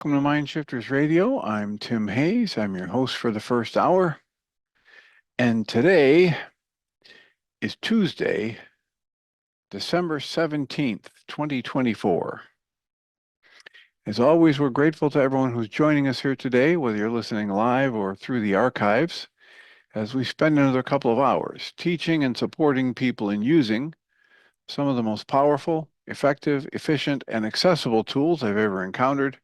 Welcome to Mind Shifters Radio. I'm Tim Hayes. I'm your host for the first hour. And today is Tuesday, December 17th, 2024. As always, we're grateful to everyone who's joining us here today, whether you're listening live or through the archives, as we spend another couple of hours teaching and supporting people in using some of the most powerful, effective, efficient, and accessible tools I've ever encountered.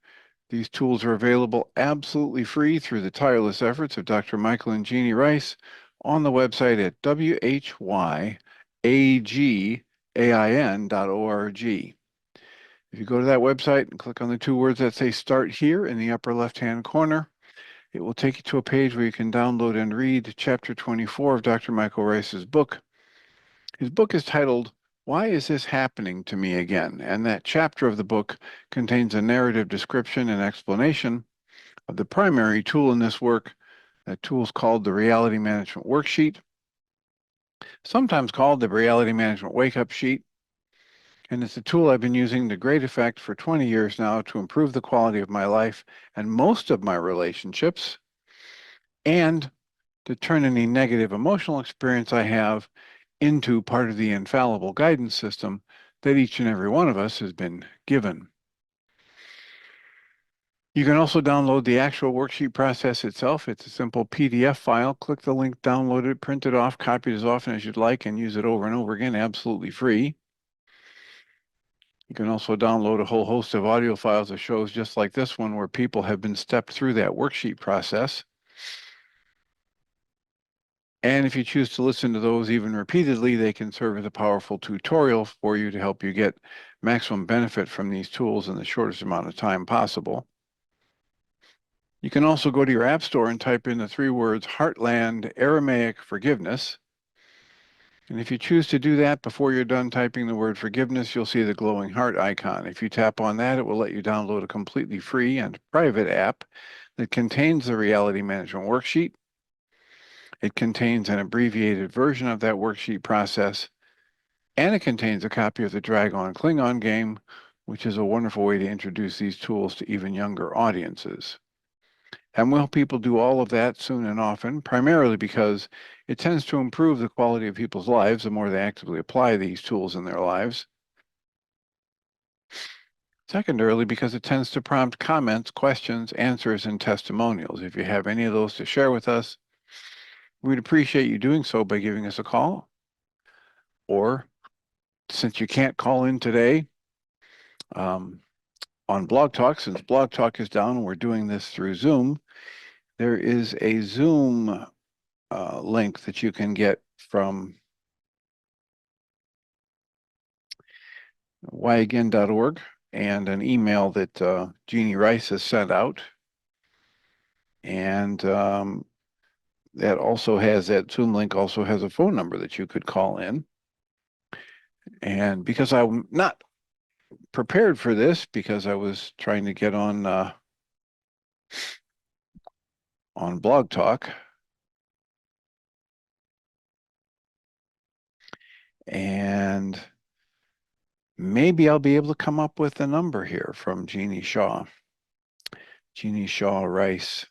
These tools are available absolutely free through the tireless efforts of Dr. Michael and Jeannie Ryce on the website at whyagain.org. If you go to that website and click on the two words that say Start Here in the upper left-hand corner, it will take you to a page where you can download and read Chapter 24 of Dr. Michael Ryce's book. His book is titled, Why Is This Happening to Me Again? And that chapter of the book contains a narrative description and explanation of the primary tool in this work. That tool is called the Reality Management Worksheet, sometimes called the Reality Management Wake-Up Sheet. And it's a tool I've been using to great effect for 20 years now to improve the quality of my life and most of my relationships, and to turn any negative emotional experience I have into part of the infallible guidance system that each and every one of us has been given. You can also download the actual worksheet process itself. It's a simple PDF file. Click the link, download it, print it off, copy it as often as you'd like, and use it over and over again, absolutely free. You can also download a whole host of audio files of shows just like this one where people have been stepped through that worksheet process. And if you choose to listen to those even repeatedly, they can serve as a powerful tutorial for you to help you get maximum benefit from these tools in the shortest amount of time possible. You can also go to your app store and type in the three words Heartland Aramaic Forgiveness. And if you choose to do that before you're done typing the word forgiveness, you'll see the glowing heart icon. If you tap on that, it will let you download a completely free and private app that contains the Reality Management Worksheet. It contains an abbreviated version of that worksheet process, and it contains a copy of the Dragon Klingon game, which is a wonderful way to introduce these tools to even younger audiences. And we'll help people do all of that soon and often, primarily because it tends to improve the quality of people's lives the more they actively apply these tools in their lives. Secondarily, because it tends to prompt comments, questions, answers, and testimonials. If you have any of those to share with us, we'd appreciate you doing so by giving us a call. Or, since you can't call in today, on Blog Talk, since Blog Talk is down and we're doing this through Zoom, there is a Zoom link that you can get from whyagain.org and an email that Jeannie Ryce has sent out. And that also has, that Zoom link also has a phone number that you could call in. And because I'm not prepared for this, because I was trying to get on Blog Talk, and maybe I'll be able to come up with a number here from Jeannie Shaw Ryce.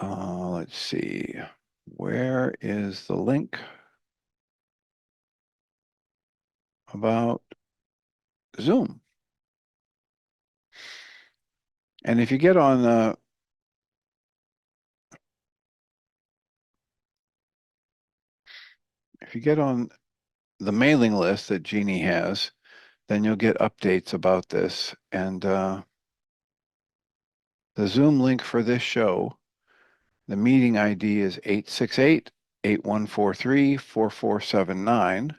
Let's see, where is the link about Zoom? And if you get on the mailing list that Jeannie has, then you'll get updates about this. And the Zoom link for this show, the meeting ID is 868-8143-4479,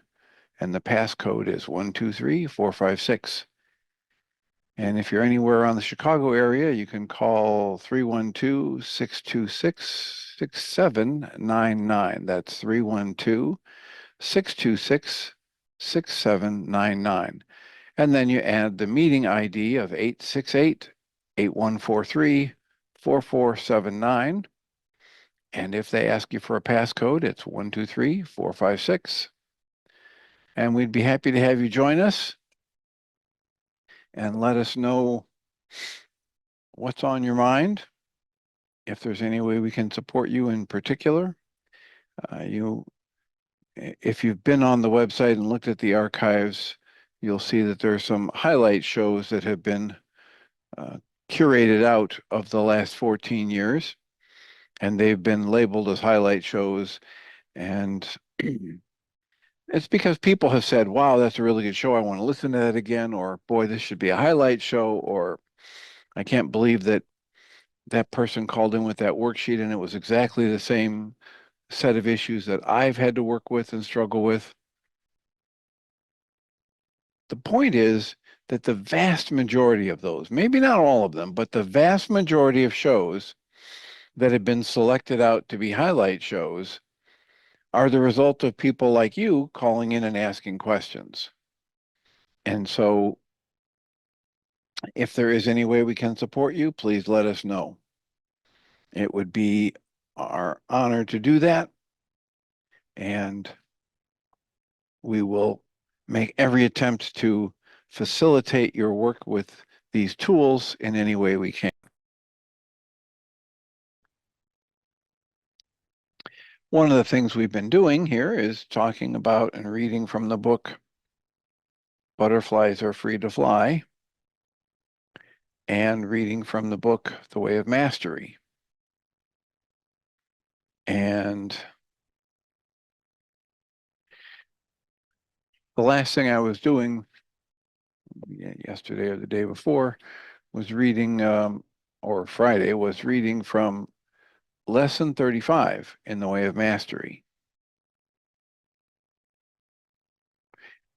and the passcode is 123456. And if you're anywhere around the Chicago area, you can call 312-626-6799. That's 312-626-6799. And then you add the meeting ID of 868-8143-4479. And if they ask you for a passcode, it's 123456. And we'd be happy to have you join us. and let us know what's on your mind. If there's any way we can support you in particular, you, if you've been on the website and looked at the archives, you'll see that there's some highlight shows that have been uh, curated out of the last 14 years, and they've been labeled as highlight shows. And it's because people have said, wow, that's a really good show. I want to listen to that again. Or, boy, this should be a highlight show. Or, I can't believe that that person called in with that worksheet and it was exactly the same set of issues that I've had to work with and struggle with. The point is that the vast majority of those, maybe not all of them, but the vast majority of shows that have been selected out to be highlight shows are the result of people like you calling in and asking questions. And so if there is any way we can support you, please let us know. It would be our honor to do that. And we will make every attempt to facilitate your work with these tools in any way we can. One of the things we've been doing here is talking about and reading from the book Butterflies Are Free to Fly, and reading from the book The Way of Mastery. And the last thing I was doing yesterday or the day before was reading, or Friday, was reading from lesson 35 in The Way of Mastery.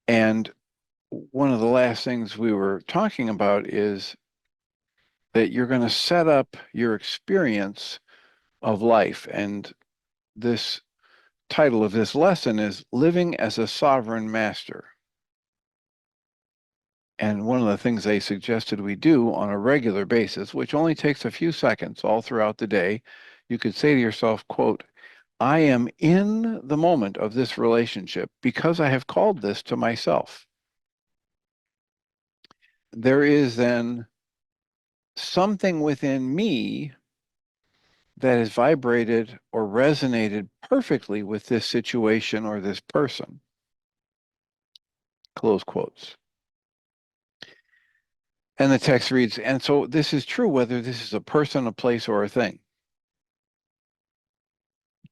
And one of the last things we were talking about is that you're going to set up your experience of life. And this title of this lesson is Living as a Sovereign Master. And one of the things they suggested we do on a regular basis, which only takes a few seconds all throughout the day, you could say to yourself, quote, I am in the moment of this relationship because I have called this to myself. There is then something within me that has vibrated or resonated perfectly with this situation or this person. Close quotes. And the text reads, and so this is true whether this is a person, a place, or a thing.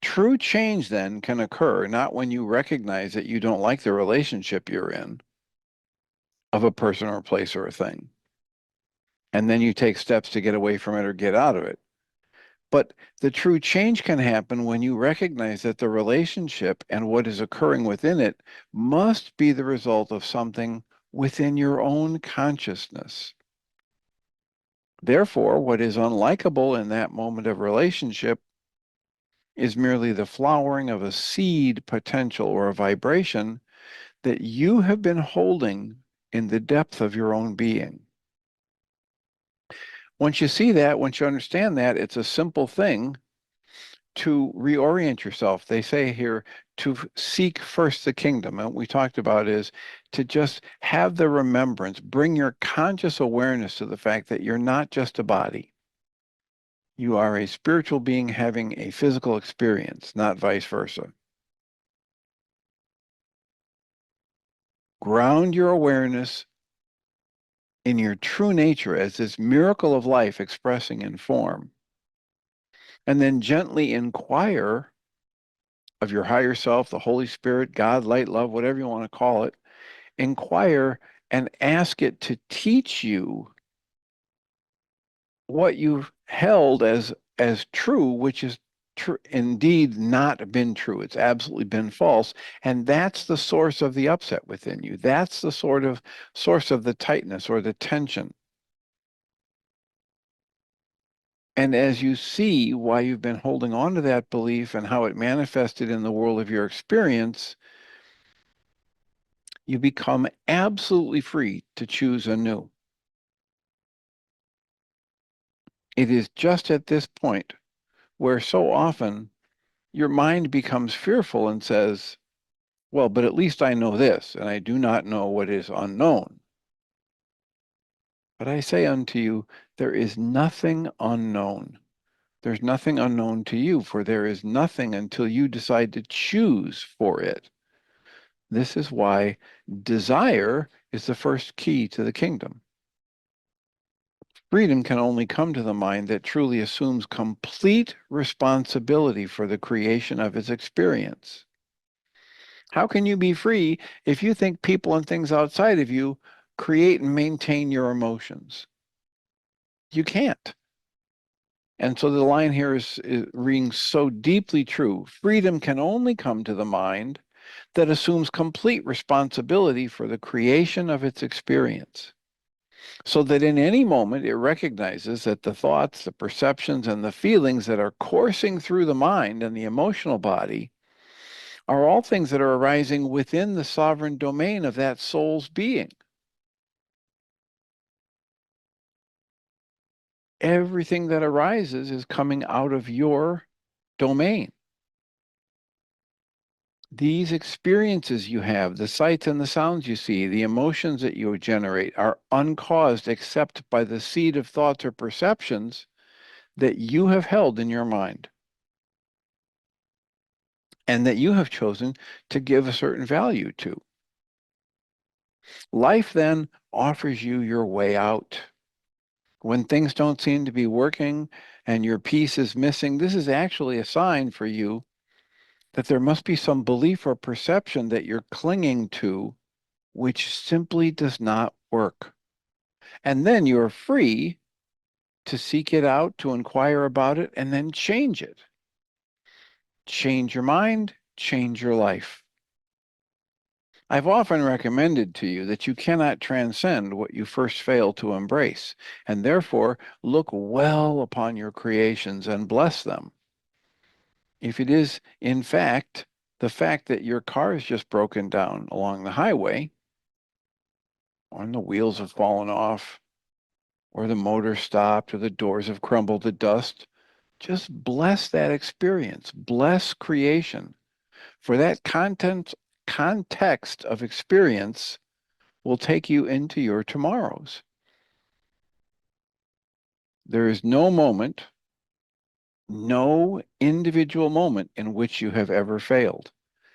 True change then can occur not when you recognize that you don't like the relationship you're in of a person or a place or a thing, and then you take steps to get away from it or get out of it. But the true change can happen when you recognize that the relationship and what is occurring within it must be the result of something within your own consciousness. Therefore, what is unlikable in that moment of relationship is merely the flowering of a seed potential or a vibration that you have been holding in the depth of your own being. Once you see that, once you understand that, it's a simple thing to reorient yourself. They say here to seek first the kingdom. And what we talked about is to just have the remembrance, bring your conscious awareness to the fact that you're not just a body. You are a spiritual being having a physical experience, not vice versa. Ground your awareness in your true nature as this miracle of life expressing in form. And then gently inquire of your higher self, the Holy Spirit, God, light, love, whatever you want to call it. Inquire and ask it to teach you what you've held as true, which is true, indeed not been true. It's absolutely been false. And that's the source of the upset within you. That's the sort of source of the tightness or the tension. And as you see why you've been holding on to that belief and how it manifested in the world of your experience, you become absolutely free to choose anew. It is just at this point where so often your mind becomes fearful and says, well, but at least I know this, and I do not know what is unknown. But I say unto you, there is nothing unknown. There's nothing unknown to you, for there is nothing until you decide to choose for it. This is why desire is the first key to the kingdom. Freedom can only come to the mind that truly assumes complete responsibility for the creation of its experience. How can you be free if you think people and things outside of you create and maintain your emotions? You can't. And so the line here is rings so deeply true. Freedom can only come to the mind that assumes complete responsibility for the creation of its experience, so that in any moment it recognizes that the thoughts, the perceptions, and the feelings that are coursing through the mind and the emotional body are all things that are arising within the sovereign domain of that soul's being. Everything that arises is coming out of your domain. These experiences you have, the sights and the sounds you see, the emotions that you generate are uncaused except by the seed of thoughts or perceptions that you have held in your mind and that you have chosen to give a certain value to. Life then offers you your way out. When things don't seem to be working and your peace is missing, this is actually a sign for you that there must be some belief or perception that you're clinging to which simply does not work. And then you're free to seek it out, to inquire about it, and then change it. Change your mind, change your life. I've often recommended to you that you cannot transcend what you first fail to embrace, and therefore look well upon your creations and bless them. If it is, in fact, the fact that your car is just broken down along the highway, or the wheels have fallen off, or the motor stopped, or the doors have crumbled to dust, just bless that experience. Bless creation. For that context of experience will take you into your tomorrows. There is no moment, no individual moment in which you have ever failed.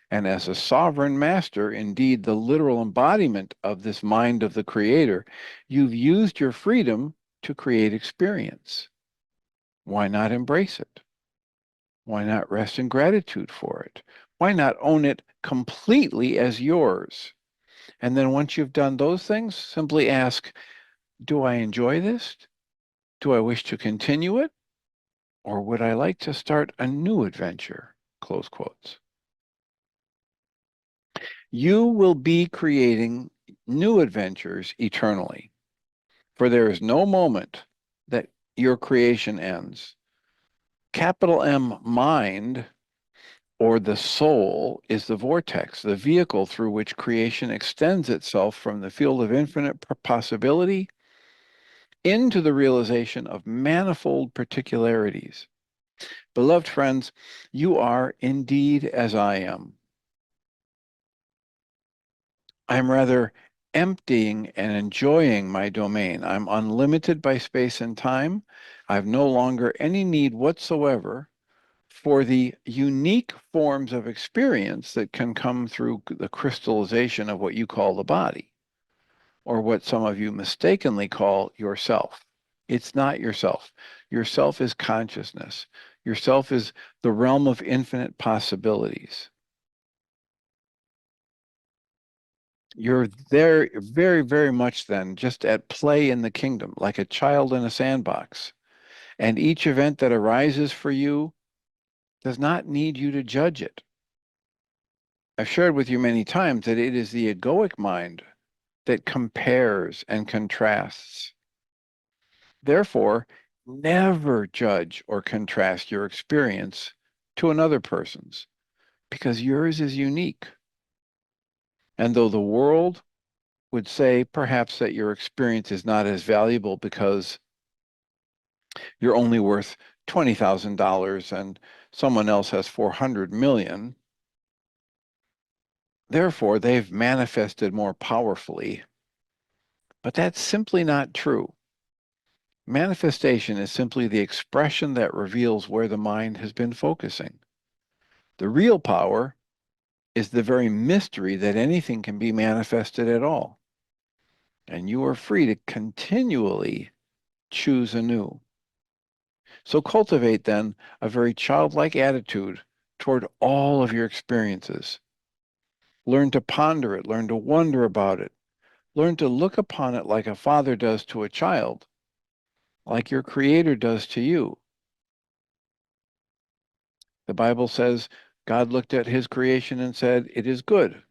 And as a sovereign master, indeed the literal embodiment of this mind of the creator, you've used your freedom to create experience. Why not embrace it? Why not rest in gratitude for it? Why not own it completely as yours? And then once you've done those things, simply ask, do I enjoy this? Do I wish to continue it? Or would I like to start a new adventure? Close quotes. You will be creating new adventures eternally, for there is no moment that your creation ends. Capital M mind, or the soul, is the vortex, the vehicle through which creation extends itself from the field of infinite possibility into the realization of manifold particularities. Beloved friends, you are indeed as I am. I'm rather emptying and enjoying my domain. I'm unlimited by space and time. I've no longer any need whatsoever for the unique forms of experience that can come through the crystallization of what you call the body, or what some of you mistakenly call yourself. It's not yourself. Yourself is consciousness. Yourself is the realm of infinite possibilities. You're there very, very much then just at play in the kingdom, like a child in a sandbox. And each event that arises for you does not need you to judge it. I've shared with you many times that it is the egoic mind that compares and contrasts. Therefore, never judge or contrast your experience to another person's, because yours is unique. And though the world would say perhaps that your experience is not as valuable because you're only worth $20,000 and someone else has 400 million, therefore they've manifested more powerfully. But that's simply not true. Manifestation is simply the expression that reveals where the mind has been focusing. The real power is the very mystery that anything can be manifested at all. And you are free to continually choose anew. So cultivate then a very childlike attitude toward all of your experiences. Learn to ponder it, learn to wonder about it, learn to look upon it like a father does to a child, like your Creator does to you. The Bible says God looked at his creation and said, "It is good.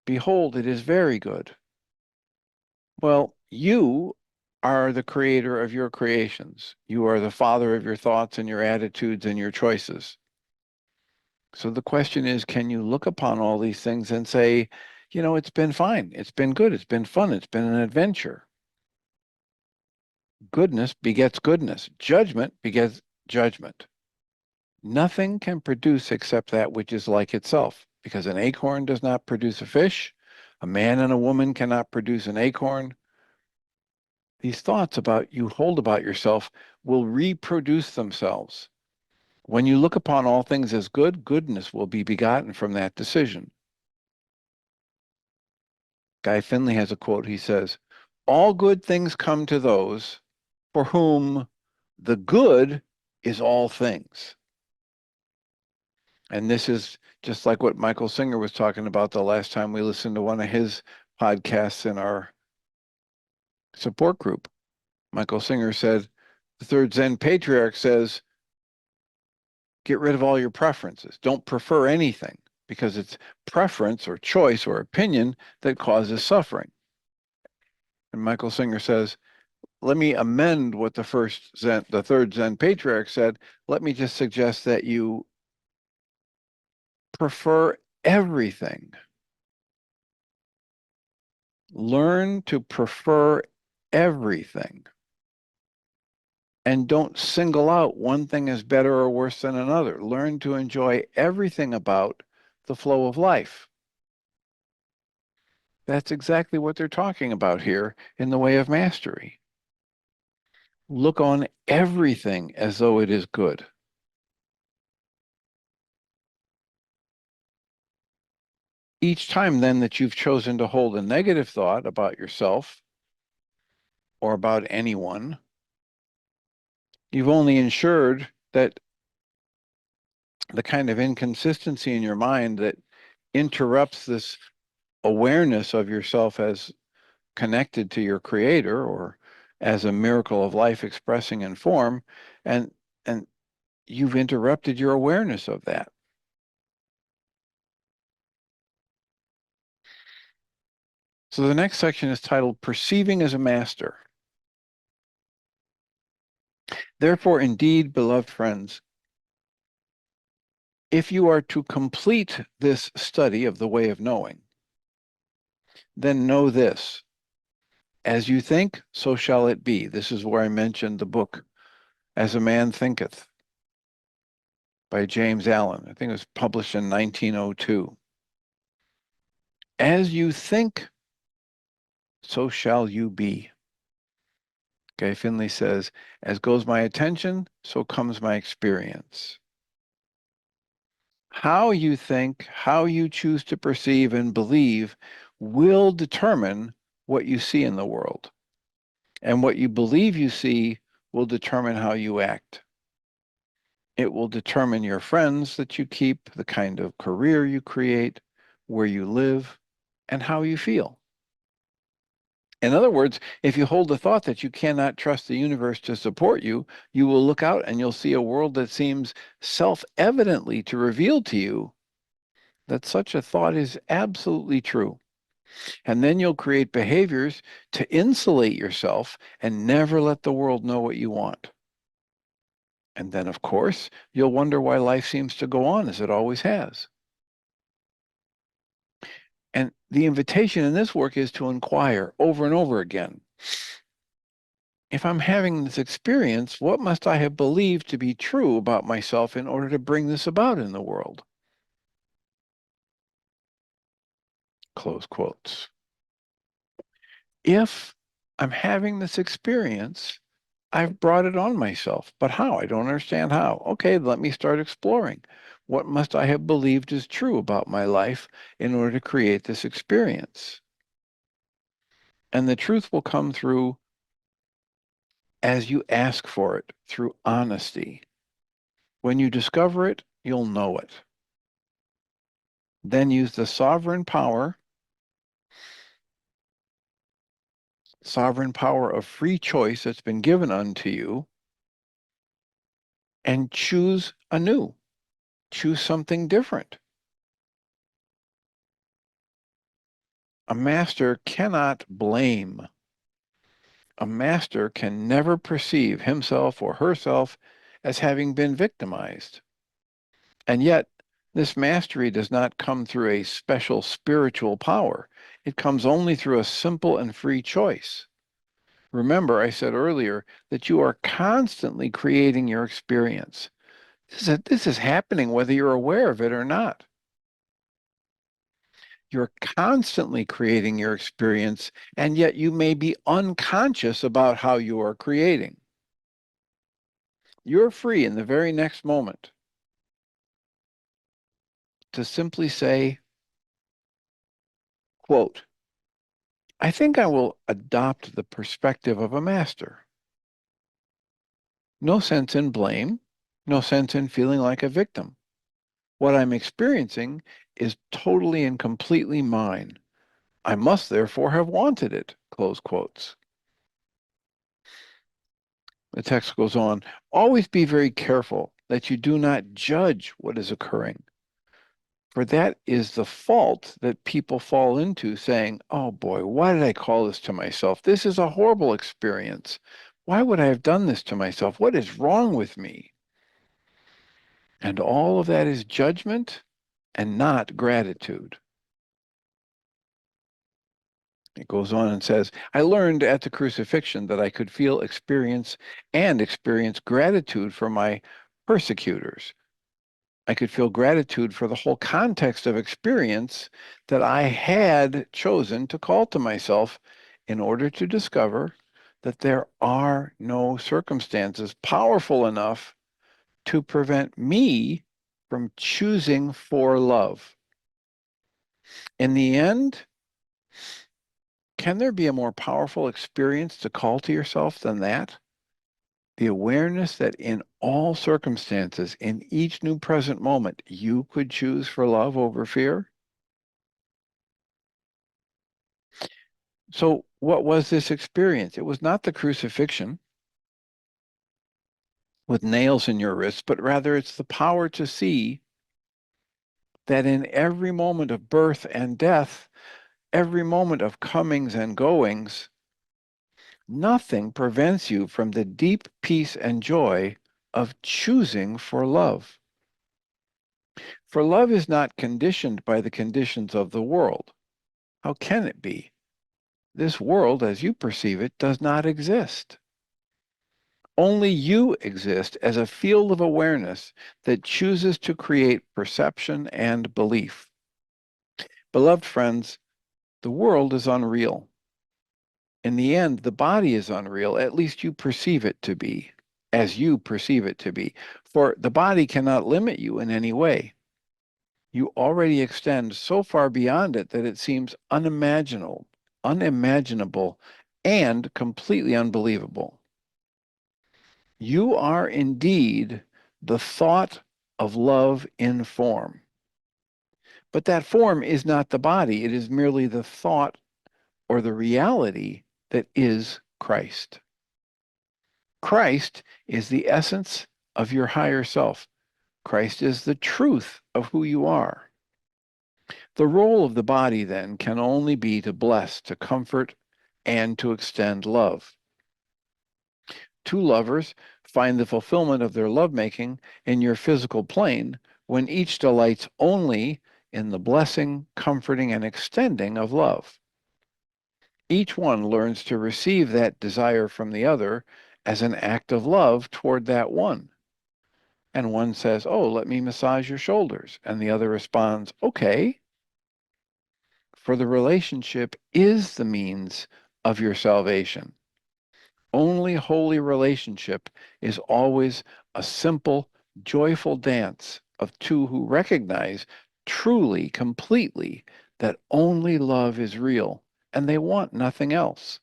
Behold, it is very good." Well, you are the creator of your creations. You are the father of your thoughts and your attitudes and your choices. So the question is, can you look upon all these things and say, it's been fine. It's been good. It's been fun. It's been an adventure. Goodness begets goodness. Judgment begets judgment. Nothing can produce except that which is like itself, because an acorn does not produce a fish. A man and a woman cannot produce an acorn. These thoughts about you hold about yourself will reproduce themselves. When you look upon all things as good, goodness will be begotten from that decision. Guy Finley has a quote. He says, "All good things come to those for whom the good is all things." And this is just like what Michael Singer was talking about the last time we listened to one of his podcasts in our support group. Michael Singer said, the third Zen patriarch says, get rid of all your preferences. Don't prefer anything, because it's preference or choice or opinion that causes suffering. And Michael Singer says, let me amend what the third Zen patriarch said. Let me just suggest that you prefer everything. Learn to prefer everything. And don't single out one thing as better or worse than another. Learn to enjoy everything about the flow of life. That's exactly what they're talking about here in the way of mastery. Look on everything as though it is good. Each time then that you've chosen to hold a negative thought about yourself or about anyone, you've only ensured that the kind of inconsistency in your mind that interrupts this awareness of yourself as connected to your creator or as a miracle of life expressing in form, and and you've interrupted your awareness of that. So the next section is titled Perceiving as a Master. Therefore, indeed, beloved friends, if you are to complete this study of the way of knowing, then know this: as you think, so shall it be. This is where I mentioned the book, As a Man Thinketh, by James Allen. I think it was published in 1902. As you think, so shall you be. Guy Finley says, as goes my attention, so comes my experience. How you think, how you choose to perceive and believe will determine what you see in the world. And what you believe you see will determine how you act. It will determine your friends that you keep, the kind of career you create, where you live, and how you feel. In other words, if you hold the thought that you cannot trust the universe to support you, you will look out and you'll see a world that seems self-evidently to reveal to you that such a thought is absolutely true. And then you'll create behaviors to insulate yourself and never let the world know what you want. And then, of course, you'll wonder why life seems to go on as it always has. And the invitation in this work is to inquire over and over again. If I'm having this experience, what must I have believed to be true about myself in order to bring this about in the world? Close quotes. If I'm having this experience. I've brought it on myself, but how? I don't understand how. Okay, let me start exploring. What must I have believed is true about my life in order to create this experience? And the truth will come through as you ask for it, through honesty. When you discover it, you'll know it. Then use the sovereign power of free choice that's been given unto you, and choose anew. Choose something different. A master cannot blame. A master can never perceive himself or herself as having been victimized. And yet, this mastery does not come through a special spiritual power. It comes only through a simple and free choice. Remember, I said earlier that you are constantly creating your experience. This is happening whether you're aware of it or not. You're constantly creating your experience, and yet you may be unconscious about how you are creating. You're free in the very next moment to simply say, quote, I think I will adopt the perspective of a master. No sense in blame, no sense in feeling like a victim. What I'm experiencing is totally and completely mine. I must therefore have wanted it, close quotes. The text goes on, always be very careful that you do not judge what is occurring, for that is the fault that people fall into, saying, oh boy, why did I call this to myself? This is a horrible experience. Why would I have done this to myself? What is wrong with me? And all of that is judgment and not gratitude. It goes on and says, I learned at the crucifixion that I could feel, experience gratitude for my persecutors. I could feel gratitude for the whole context of experience that I had chosen to call to myself in order to discover that there are no circumstances powerful enough to prevent me from choosing for love. In the end, can there be a more powerful experience to call to yourself than that? The awareness that in all circumstances, in each new present moment, you could choose for love over fear. So, what was this experience? It was not the crucifixion with nails in your wrists, but rather it's the power to see that in every moment of birth and death, every moment of comings and goings, nothing prevents you from the deep peace and joy of choosing for love. For love is not conditioned by the conditions of the world. How can it be? This world, as you perceive it, does not exist. Only you exist as a field of awareness that chooses to create perception and belief. Beloved friends, the world is unreal. In the end, the body is unreal, at least you perceive it to be, as you perceive it to be. For the body cannot limit you in any way. You already extend so far beyond it that it seems unimaginable, and completely unbelievable. You are indeed the thought of love in form. But that form is not the body. It is merely the thought or the reality that is Christ. Christ is the essence of your higher self. Christ is the truth of who you are. The role of the body, then, can only be to bless, to comfort, and to extend love. Two lovers find the fulfillment of their lovemaking in your physical plane when each delights only in the blessing, comforting, and extending of love. Each one learns to receive that desire from the other as an act of love toward that one. And one says, oh, let me massage your shoulders. And the other responds, okay. For the relationship is the means of your salvation. Only holy relationship is always a simple, joyful dance of two who recognize truly, completely, that only love is real and they want nothing else.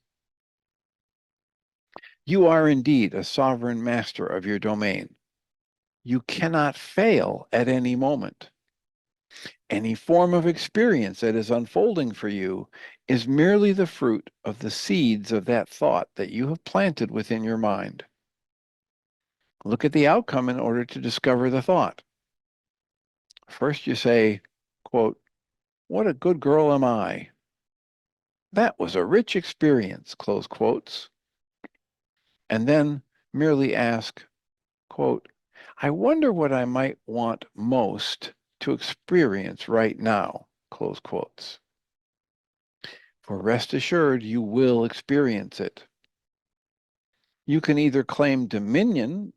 You are indeed a sovereign master of your domain. You cannot fail at any moment. Any form of experience that is unfolding for you is merely the fruit of the seeds of that thought that you have planted within your mind. Look at the outcome in order to discover the thought. First you say, quote, "What a good girl am I. That was a rich experience," close quotes. And then merely ask, quote, "I wonder what I might want most to experience right now," close quotes. For rest assured, you will experience it. You can either claim dominion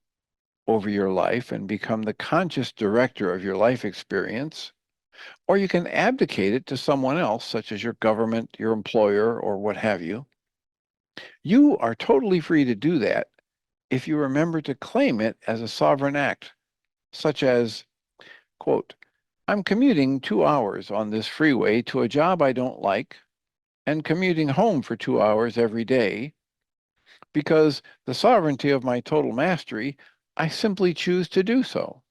over your life and become the conscious director of your life experience, or you can abdicate it to someone else, such as your government, your employer, or what have you. You are totally free to do that if you remember to claim it as a sovereign act, such as, quote, "I'm commuting 2 hours on this freeway to a job I don't like and commuting home for 2 hours every day because the sovereignty of my total mastery, I simply choose to do so,"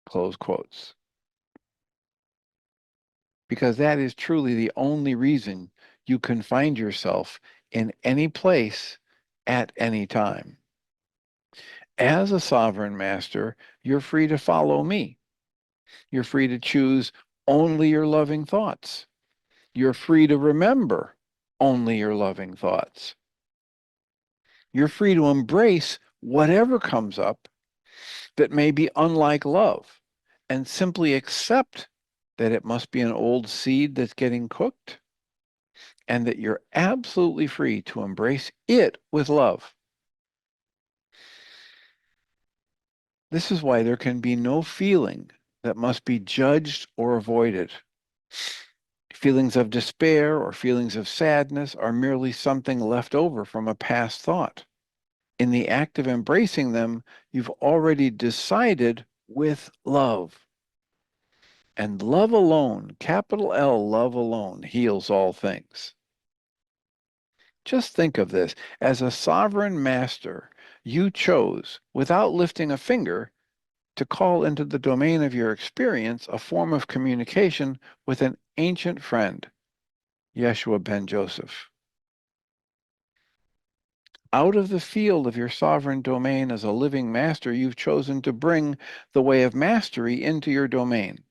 close quotes. Because that is truly the only reason you can find yourself in any place at any time. As a sovereign master, you're free to follow me. You're free to choose only your loving thoughts. You're free to remember only your loving thoughts. You're free to embrace whatever comes up that may be unlike love and simply accept that it must be an old seed that's getting cooked and that you're absolutely free to embrace it with love. This is why there can be no feeling that must be judged or avoided. Feelings of despair or feelings of sadness are merely something left over from a past thought. In the act of embracing them, you've already decided with love. And love alone, capital L, love alone, heals all things. Just think of this. As a sovereign master, you chose, without lifting a finger, to call into the domain of your experience a form of communication with an ancient friend, Yeshua ben Joseph. Out of the field of your sovereign domain as a living master, you've chosen to bring the way of mastery into your domain.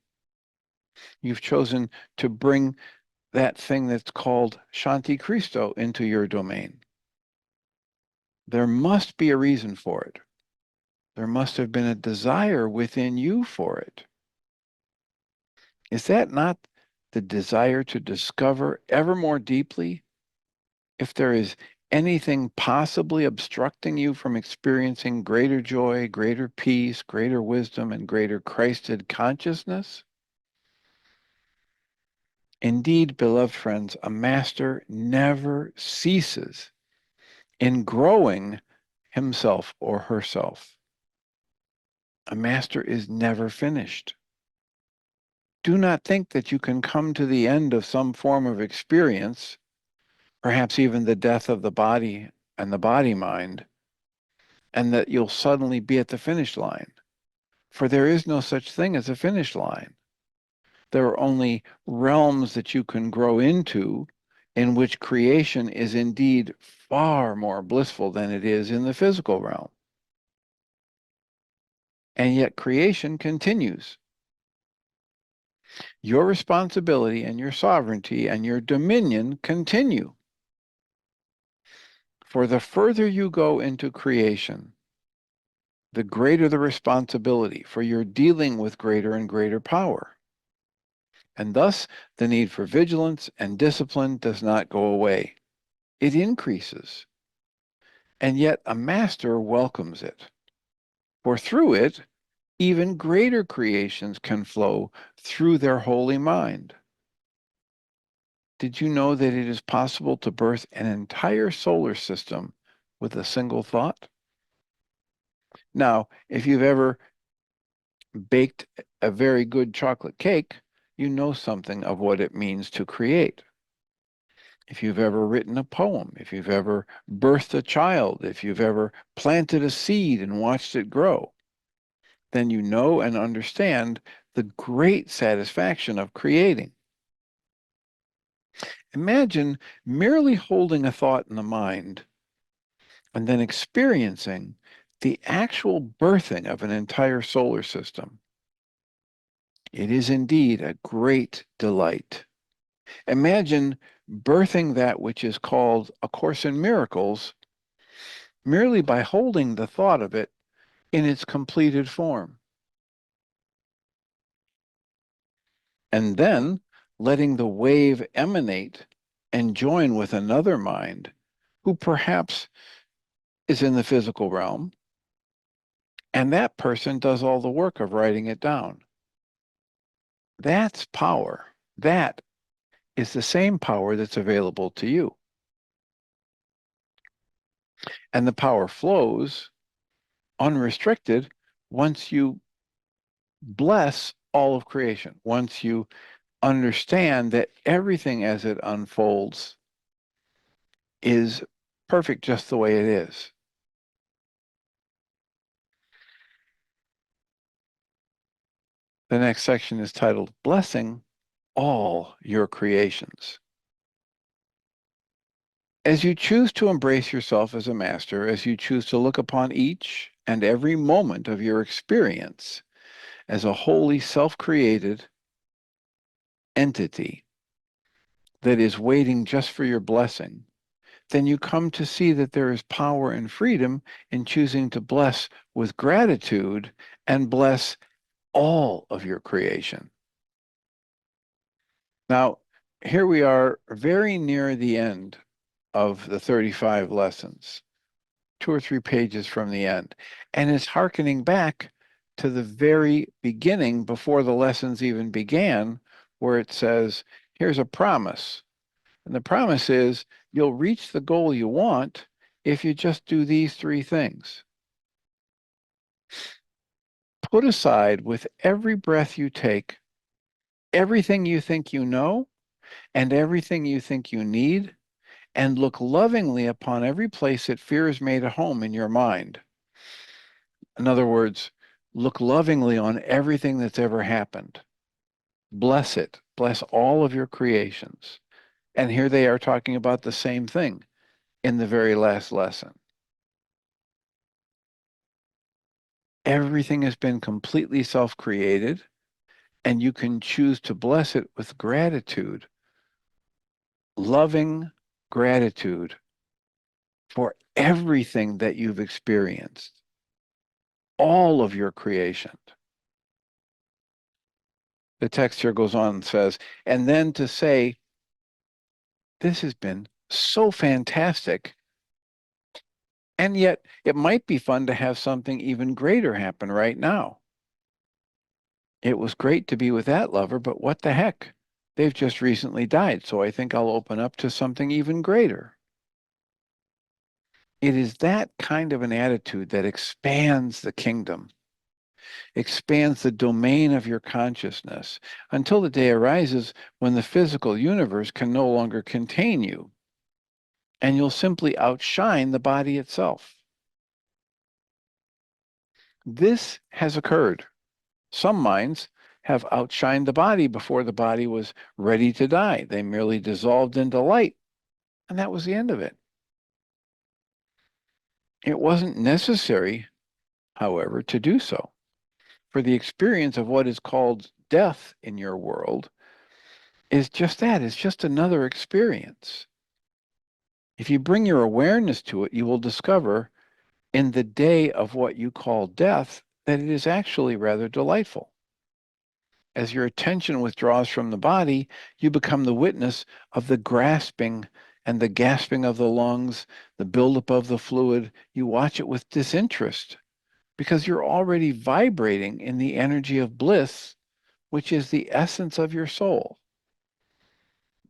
You've chosen to bring that thing that's called Shanti Christo into your domain. There must be a reason for it. There must have been a desire within you for it. Is that not the desire to discover ever more deeply if there is anything possibly obstructing you from experiencing greater joy, greater peace, greater wisdom, and greater Christed consciousness? Indeed, beloved friends, a master never ceases in growing himself or herself. A master is never finished. Do not think that you can come to the end of some form of experience, perhaps even the death of the body and the body mind, and that you'll suddenly be at the finish line. For there is no such thing as a finish line. There are only realms that you can grow into in which creation is indeed far more blissful than it is in the physical realm. And yet creation continues. Your responsibility and your sovereignty and your dominion continue. For the further you go into creation, the greater the responsibility, for you're dealing with greater and greater power. And thus, the need for vigilance and discipline does not go away. It increases. And yet a master welcomes it. For through it, even greater creations can flow through their holy mind. Did you know that it is possible to birth an entire solar system with a single thought? Now, if you've ever baked a very good chocolate cake, you know something of what it means to create. If you've ever written a poem, if you've ever birthed a child, if you've ever planted a seed and watched it grow, then you know and understand the great satisfaction of creating. Imagine merely holding a thought in the mind and then experiencing the actual birthing of an entire solar system. It is indeed a great delight. Imagine birthing that which is called A Course in Miracles merely by holding the thought of it in its completed form, and then letting the wave emanate and join with another mind who perhaps is in the physical realm, and that person does all the work of writing it down. That's power. That is the same power that's available to you. And the power flows unrestricted once you bless all of creation, once you understand that everything as it unfolds is perfect just the way it is. The next section is titled Blessing All Your Creations. As you choose to embrace yourself as a master, as you choose to look upon each and every moment of your experience as a wholly self-created entity that is waiting just for your blessing, then you come to see that there is power and freedom in choosing to bless with gratitude and bless all of your creation. Now, here we are very near the end of the 35 lessons, 2 or 3 pages from the end, and it's hearkening back to the very beginning before the lessons even began, where it says, here's a promise. And the promise is you'll reach the goal you want if you just do these 3 things. Put aside with every breath you take everything you think you know and everything you think you need, and look lovingly upon every place that fear has made a home in your mind. In other words, look lovingly on everything that's ever happened. Bless it. Bless all of your creations. And here they are talking about the same thing in the very last lesson. Everything has been completely self-created, and you can choose to bless it with gratitude, loving gratitude for everything that you've experienced, all of your creation. The text here goes on and says, and then to say, this has been so fantastic, and yet it might be fun to have something even greater happen right now. It was great to be with that lover, but what the heck? They've just recently died, so I think I'll open up to something even greater. It is that kind of an attitude that expands the kingdom, expands the domain of your consciousness until the day arises when the physical universe can no longer contain you, and you'll simply outshine the body itself. This has occurred. Some minds have outshined the body before the body was ready to die. They merely dissolved into light, and that was the end of it. It wasn't necessary, however, to do so. For the experience of what is called death in your world is just that. It's just another experience. If you bring your awareness to it, you will discover in the day of what you call death that it is actually rather delightful. As your attention withdraws from the body, you become the witness of the grasping and the gasping of the lungs, the buildup of the fluid. You watch it with disinterest because you're already vibrating in the energy of bliss, which is the essence of your soul.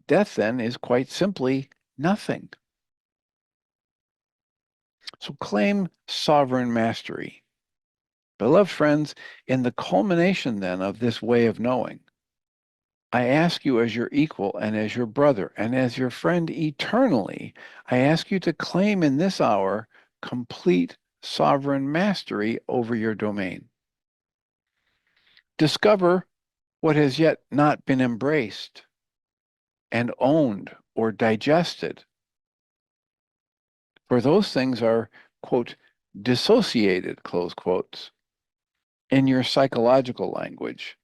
Death then is quite simply nothing. So claim sovereign mastery. Beloved friends, in the culmination then of this way of knowing, I ask you as your equal and as your brother and as your friend eternally, I ask you to claim in this hour complete sovereign mastery over your domain. Discover what has yet not been embraced and owned or digested. For those things are, quote, dissociated, close quotes, in your psychological language.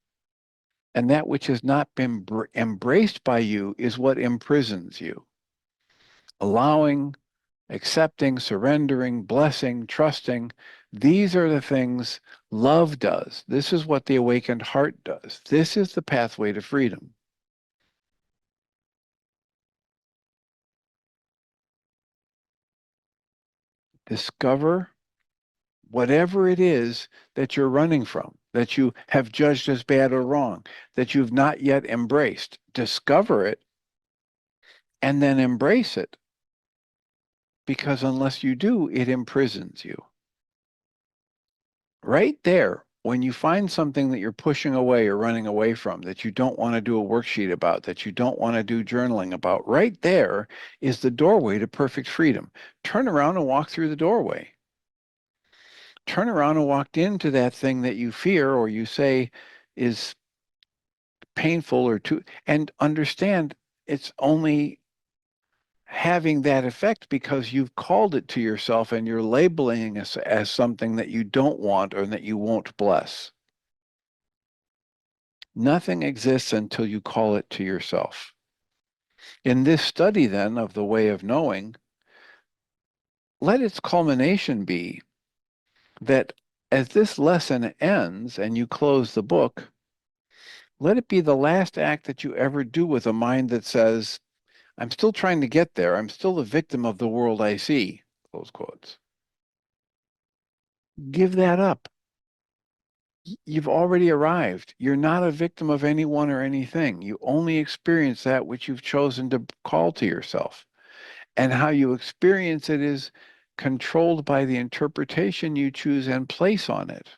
And that which has not been embraced by you is what imprisons you. Allowing, accepting, surrendering, blessing, trusting, these are the things love does. This is what the awakened heart does. This is the pathway to freedom. Discover whatever it is that you're running from, that you have judged as bad or wrong, that you've not yet embraced. Discover it and then embrace it, because unless you do, it imprisons you. Right there, when you find something that you're pushing away or running away from, that you don't want to do a worksheet about, that you don't want to do journaling about, right there is the doorway to perfect freedom. Turn around and walk through the doorway. Turn around and walk into that thing that you fear or you say is painful or too, and understand it's only having that effect because you've called it to yourself and you're labeling it as something that you don't want or that you won't bless. Nothing exists until you call it to yourself. In this study, then, of the way of knowing, let its culmination be that as this lesson ends and you close the book, let it be the last act that you ever do with a mind that says, I'm still trying to get there. I'm still a victim of the world I see, close quotes. Give that up. You've already arrived. You're not a victim of anyone or anything. You only experience that which you've chosen to call to yourself. And how you experience it is controlled by the interpretation you choose and place on it.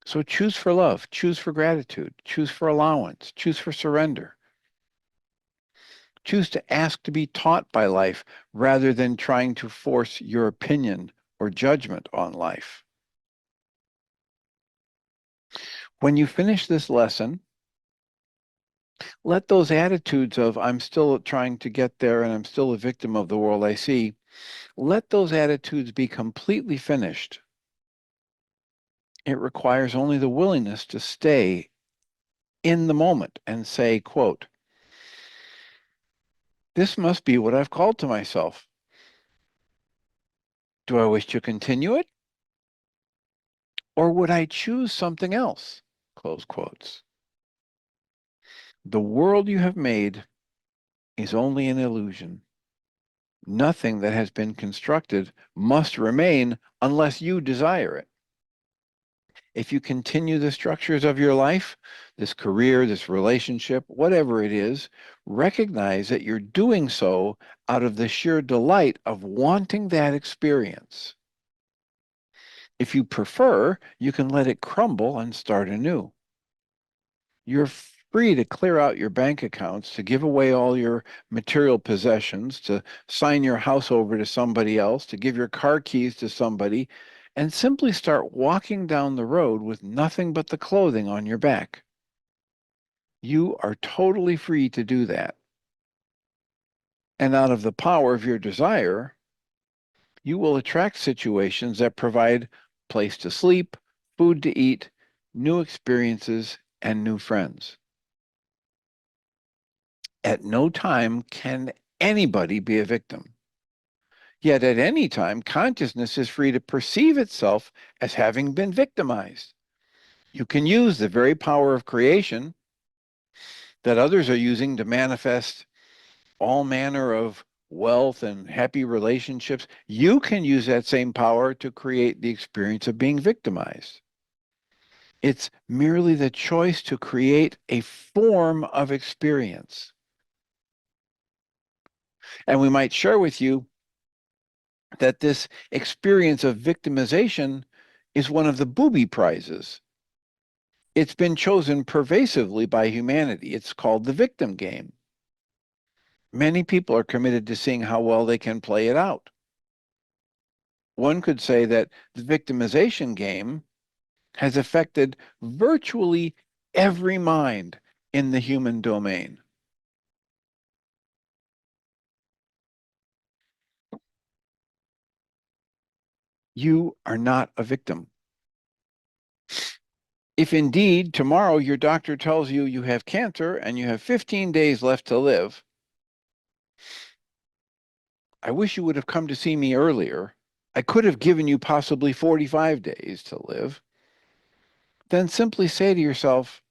So choose for love, choose for gratitude, choose for allowance, choose for surrender. Choose to ask to be taught by life rather than trying to force your opinion or judgment on life. When you finish this lesson, let those attitudes of I'm still trying to get there and I'm still a victim of the world I see, let those attitudes be completely finished. It requires only the willingness to stay in the moment and say, quote, this must be what I've called to myself. Do I wish to continue it? Or would I choose something else? Close quotes. The world you have made is only an illusion. Nothing that has been constructed must remain unless you desire it. If you continue the structures of your life, this career, this relationship, whatever it is, recognize that you're doing so out of the sheer delight of wanting that experience. If you prefer, you can let it crumble and start anew. You're free to clear out your bank accounts, to give away all your material possessions, to sign your house over to somebody else, to give your car keys to somebody, and simply start walking down the road with nothing but the clothing on your back. You are totally free to do that. And out of the power of your desire, you will attract situations that provide place to sleep, food to eat, new experiences, and new friends. At no time can anybody be a victim. Yet at any time, consciousness is free to perceive itself as having been victimized. You can use the very power of creation that others are using to manifest all manner of wealth and happy relationships. You can use that same power to create the experience of being victimized. It's merely the choice to create a form of experience. And we might share with you that this experience of victimization is one of the booby prizes. It's been chosen pervasively by humanity. It's called the victim game. Many people are committed to seeing how well they can play it out. One could say that the victimization game has affected virtually every mind in the human domain. You are not a victim. If indeed tomorrow your doctor tells you you have cancer and you have 15 days left to live, I wish you would have come to see me earlier. I could have given you possibly 45 days to live. Then simply say to yourself,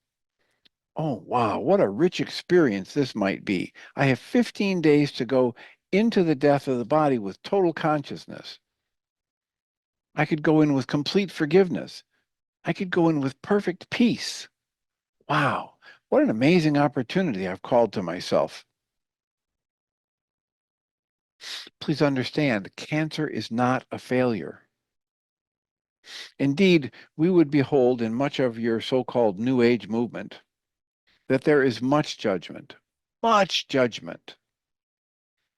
oh, wow, what a rich experience this might be. I have 15 days to go into the death of the body with total consciousness. I could go in with complete forgiveness. I could go in with perfect peace. Wow, what an amazing opportunity I've called to myself. Please understand, cancer is not a failure. Indeed, we would behold in much of your so-called New Age movement that there is much judgment,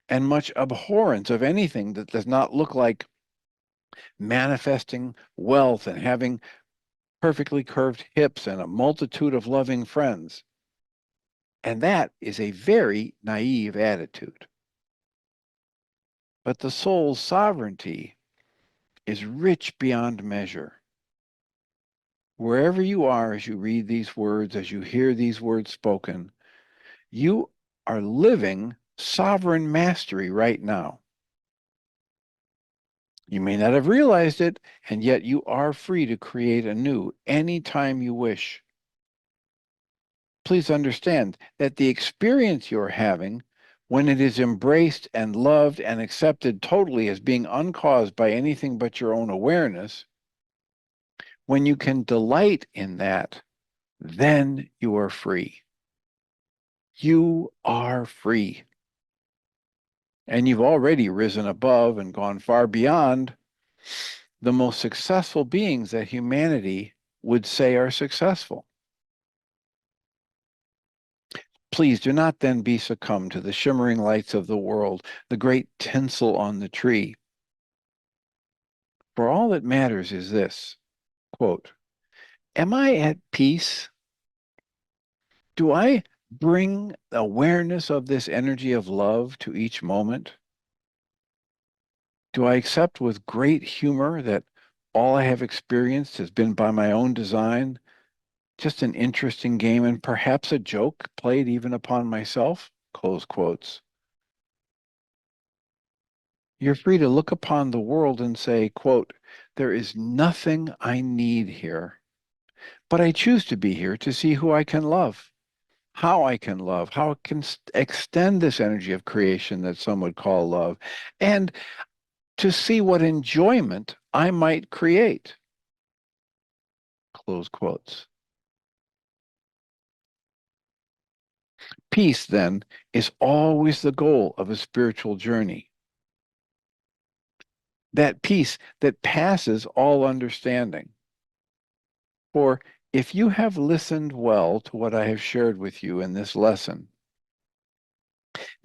and much abhorrence of anything that does not look like manifesting wealth and having perfectly curved hips and a multitude of loving friends. And that is a very naive attitude. But the soul's sovereignty is rich beyond measure. Wherever you are as you read these words, as you hear these words spoken, you are living sovereign mastery right now. You may not have realized it, and yet you are free to create anew anytime you wish. Please understand that the experience you're having, when it is embraced and loved and accepted totally as being uncaused by anything but your own awareness, when you can delight in that, then you are free. You are free. And you've already risen above and gone far beyond the most successful beings that humanity would say are successful. Please do not then be succumbed to the shimmering lights of the world, the great tinsel on the tree. For all that matters is this, quote, am I at peace? Do I bring awareness of this energy of love to each moment? Do I accept with great humor that all I have experienced has been by my own design, just an interesting game and perhaps a joke played even upon myself? Close quotes. You're free to look upon the world and say, quote, there is nothing I need here, but I choose to be here to see who I can love, how I can love, how I can extend this energy of creation that some would call love, and to see what enjoyment I might create. Close quotes. Peace, then, is always the goal of a spiritual journey. That peace that passes all understanding. For if you have listened well to what I have shared with you in this lesson,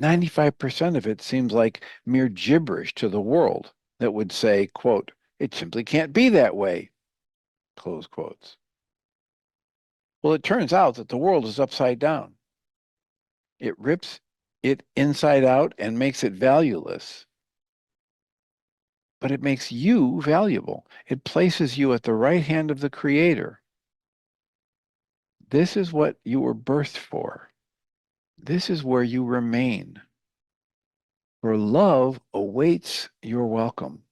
95% of it seems like mere gibberish to the world that would say, quote, it simply can't be that way, close quotes. Well, it turns out that the world is upside down. It rips it inside out and makes it valueless, but it makes you valuable. It places you at the right hand of the Creator. This is what you were birthed for. This is where you remain. For love awaits your welcome.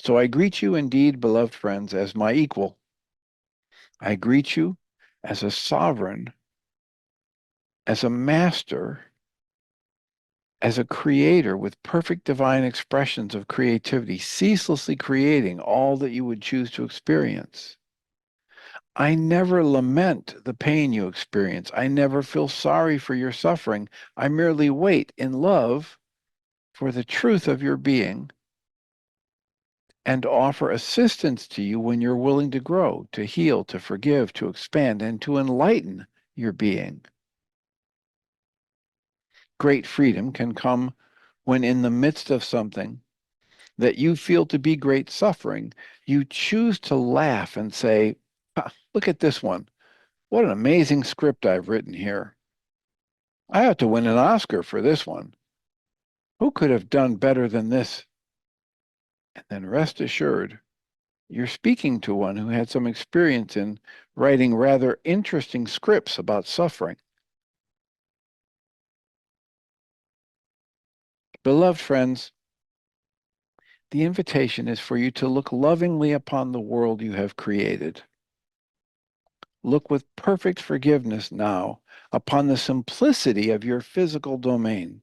So I greet you indeed, beloved friends, as my equal. I greet you as a sovereign, as a master, as a creator with perfect divine expressions of creativity, ceaselessly creating all that you would choose to experience. I never lament the pain you experience. I never feel sorry for your suffering. I merely wait in love for the truth of your being and offer assistance to you when you're willing to grow, to heal, to forgive, to expand, and to enlighten your being. Great freedom can come when, in the midst of something that you feel to be great suffering, you choose to laugh and say, "Ah, look at this one. What an amazing script I've written here. I ought to win an Oscar for this one. Who could have done better than this?" And then rest assured, you're speaking to one who had some experience in writing rather interesting scripts about suffering. Beloved friends, the invitation is for you to look lovingly upon the world you have created. Look with perfect forgiveness now upon the simplicity of your physical domain.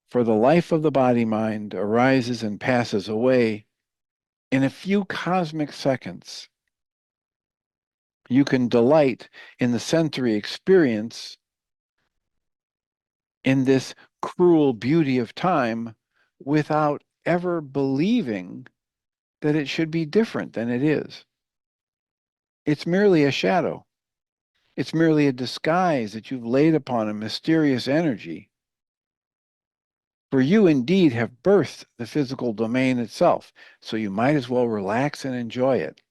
For the life of the body-mind arises and passes away in a few cosmic seconds. You can delight in the sensory experience in this cruel beauty of time without ever believing that it should be different than it is. It's merely a shadow. It's merely a disguise that you've laid upon a mysterious energy. For you indeed have birthed the physical domain itself, so you might as well relax and enjoy it.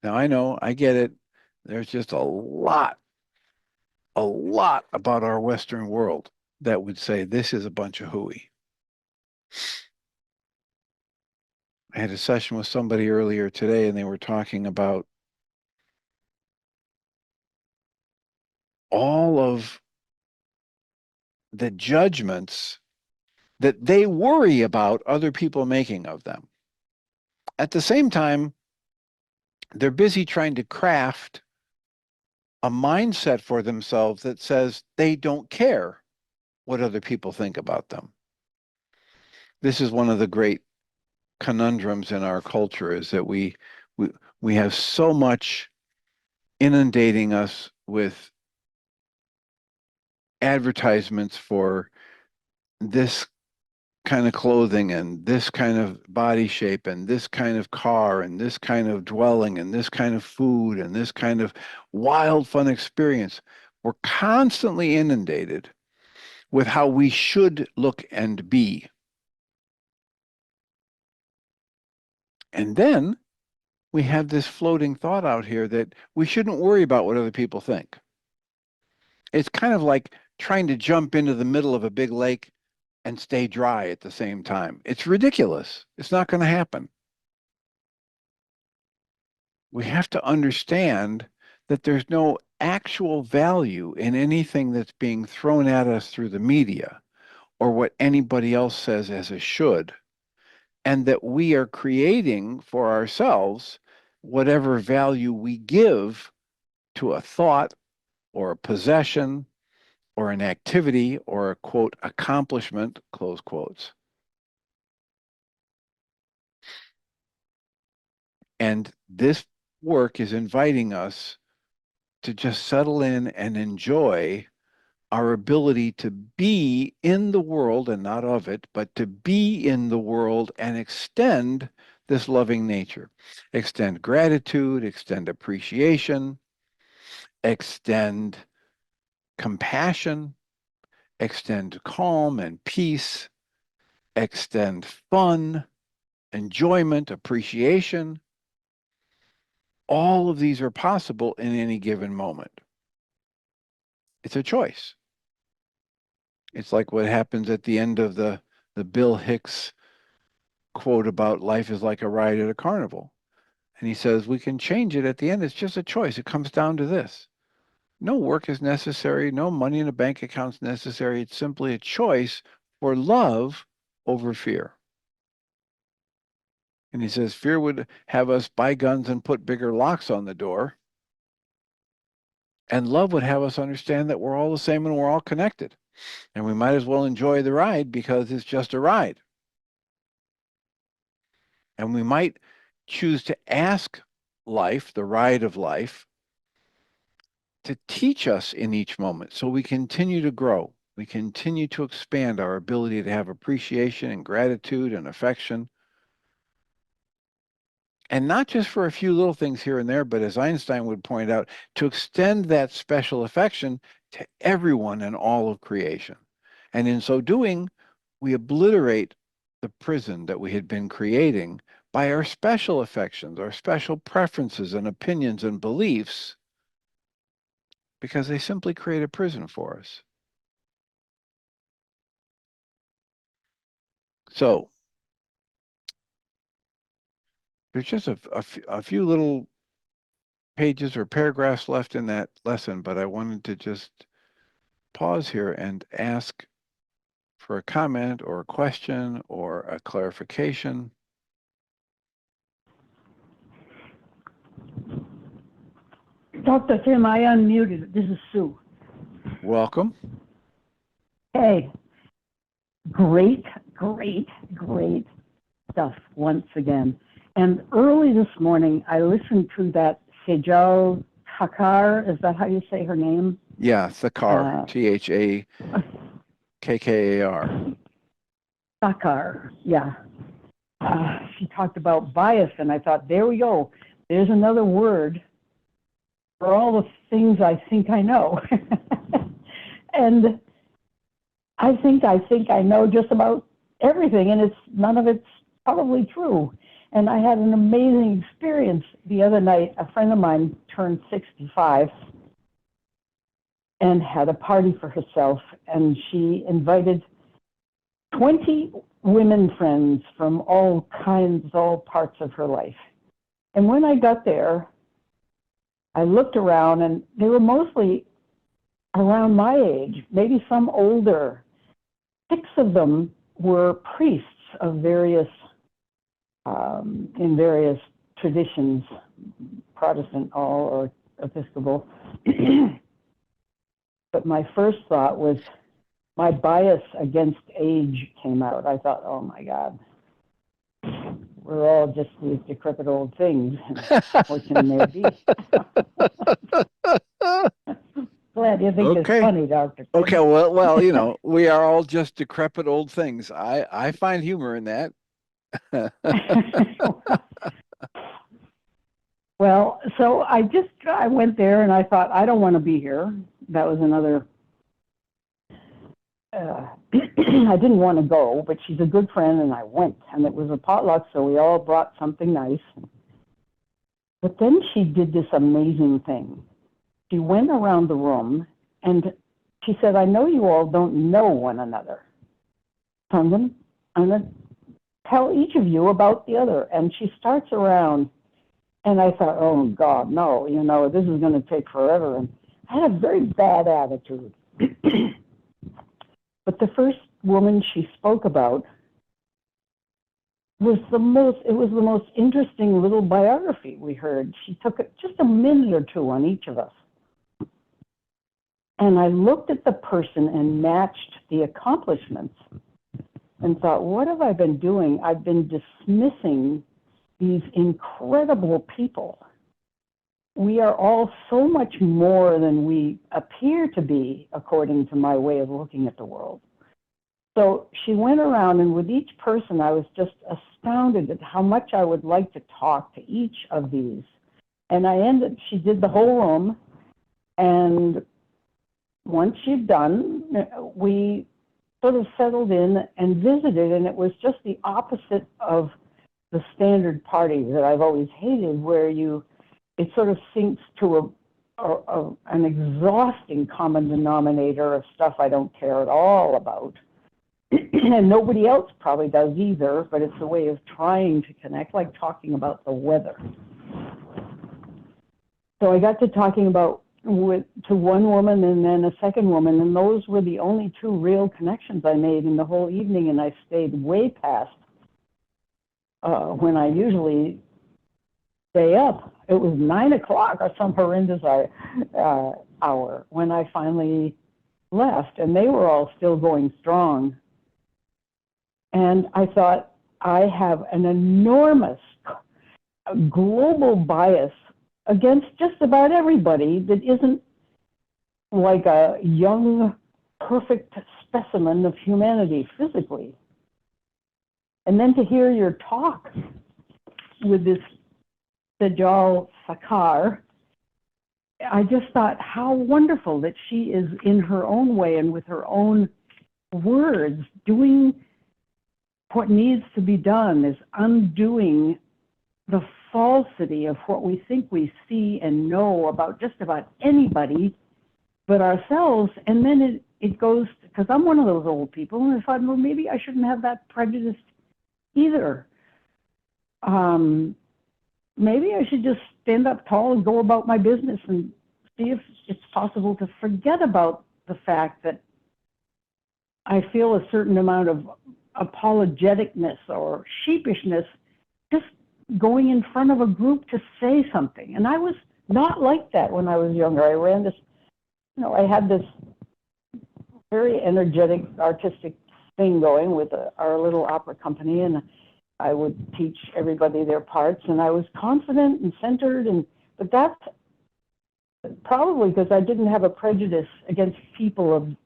Now I know, I get it. There's just a lot about our Western world that would say this is a bunch of hooey. I had a session with somebody earlier today and they were talking about all of the judgments that they worry about other people making of them. At the same time, they're busy trying to craft a mindset for themselves that says they don't care what other people think about them. This is one of the great conundrums in our culture is that we, we have so much inundating us with advertisements for this kind of clothing and this kind of body shape and this kind of car and this kind of dwelling and this kind of food and this kind of wild fun experience. We're constantly inundated with how we should look and be. And then we have this floating thought out here that we shouldn't worry about what other people think. It's kind of like trying to jump into the middle of a big lake and stay dry at the same time. It's ridiculous. It's not going to happen. We have to understand that there's no actual value in anything that's being thrown at us through the media or what anybody else says as a should, and that we are creating for ourselves whatever value we give to a thought or a possession or an activity or a quote accomplishment, close quotes. And this work is inviting us to just settle in and enjoy our ability to be in the world and not of it, but to be in the world and extend this loving nature. Extend gratitude, extend appreciation, extend compassion, extend calm and peace, extend fun, enjoyment, appreciation. All of these are possible in any given moment. It's a choice. It's like what happens at the end of the Bill Hicks quote about life is like a ride at a carnival. And he says, we can change it at the end. It's just a choice. It comes down to this. No work is necessary. No money in a bank account is necessary. It's simply a choice for love over fear. And he says, fear would have us buy guns and put bigger locks on the door. And love would have us understand that we're all the same and we're all connected. And we might as well enjoy the ride because it's just a ride. And we might choose to ask life, the ride of life, to teach us in each moment so we continue to grow. We continue to expand our ability to have appreciation and gratitude and affection. And not just for a few little things here and there, but as Einstein would point out, to extend that special affection to everyone and all of creation. And in so doing, we obliterate the prison that we had been creating by our special affections, our special preferences and opinions and beliefs, because they simply create a prison for us. So there's just a few little pages or paragraphs left in that lesson, but I wanted to just pause here and ask for a comment or a question or a clarification. Dr. Tim, I unmuted. This is Sue. Welcome. Hey, great stuff once again. And early this morning, I listened to that Sejal Thakkar. Is that how you say her name? Yeah, Thakkar, Thakkar. Thakkar, yeah. She talked about bias, and I thought, there we go. There's another word for all the things I think I know. And I think I know just about everything, and none of it's probably true. And I had an amazing experience the other night. A friend of mine turned 65 and had a party for herself, and she invited 20 women friends from all parts of her life. And when I got there, I looked around, and they were mostly around my age, maybe some older. 6 of them were priests of various, in various traditions, Protestant all or Episcopal. But my first thought was my bias against age came out. I thought, oh my God, we're all just these decrepit old things. What can there be? Glad you think it's funny, Dr. Tim. Okay, well, you know, we are all just decrepit old things. I find humor in that. Well, so I went there and I thought, I don't want to be here. That was another, I didn't want to go, but she's a good friend and I went. And it was a potluck, so we all brought something nice. But then she did this amazing thing. She went around the room and she said, I know you all don't know one another. So I'm going to tell each of you about the other. And she starts around, and I thought, oh God, no, you know, this is going to take forever. And I had a very bad attitude. But the first woman she spoke about was the most interesting little biography we heard. She took just a minute or two on each of us. And I looked at the person and matched the accomplishments and thought, what have I been doing? I've been dismissing these incredible people. We are all so much more than we appear to be, according to my way of looking at the world. So she went around, and with each person, I was just astounded at how much I would like to talk to each of these. And she did the whole room, and once she'd done, we sort of settled in and visited, and it was just the opposite of the standard party that I've always hated, where it sort of sinks to an exhausting common denominator of stuff I don't care at all about. And nobody else probably does either, but it's a way of trying to connect, like talking about the weather. So I got to talking to one woman and then a second woman, and those were the only 2 real connections I made in the whole evening, and I stayed way past when I usually stay up. It was 9 o'clock or some horrendous hour when I finally left, and they were all still going strong. And I thought, I have an enormous global bias against just about everybody that isn't like a young, perfect specimen of humanity physically. And then to hear your talk with this Sejal Sakar, I just thought how wonderful that she is in her own way and with her own words doing what needs to be done, is undoing the falsity of what we think we see and know about just about anybody but ourselves. And then it goes, because I'm one of those old people, and I thought, well, maybe I shouldn't have that prejudice either. Maybe I should just stand up tall and go about my business and see if it's possible to forget about the fact that I feel a certain amount of apologeticness or sheepishness just going in front of a group to say something. And I was not like that when I was younger. I ran this, I had this very energetic artistic thing going with our little opera company, and I would teach everybody their parts, and I was confident and centered, but that's probably because I didn't have a prejudice against people of,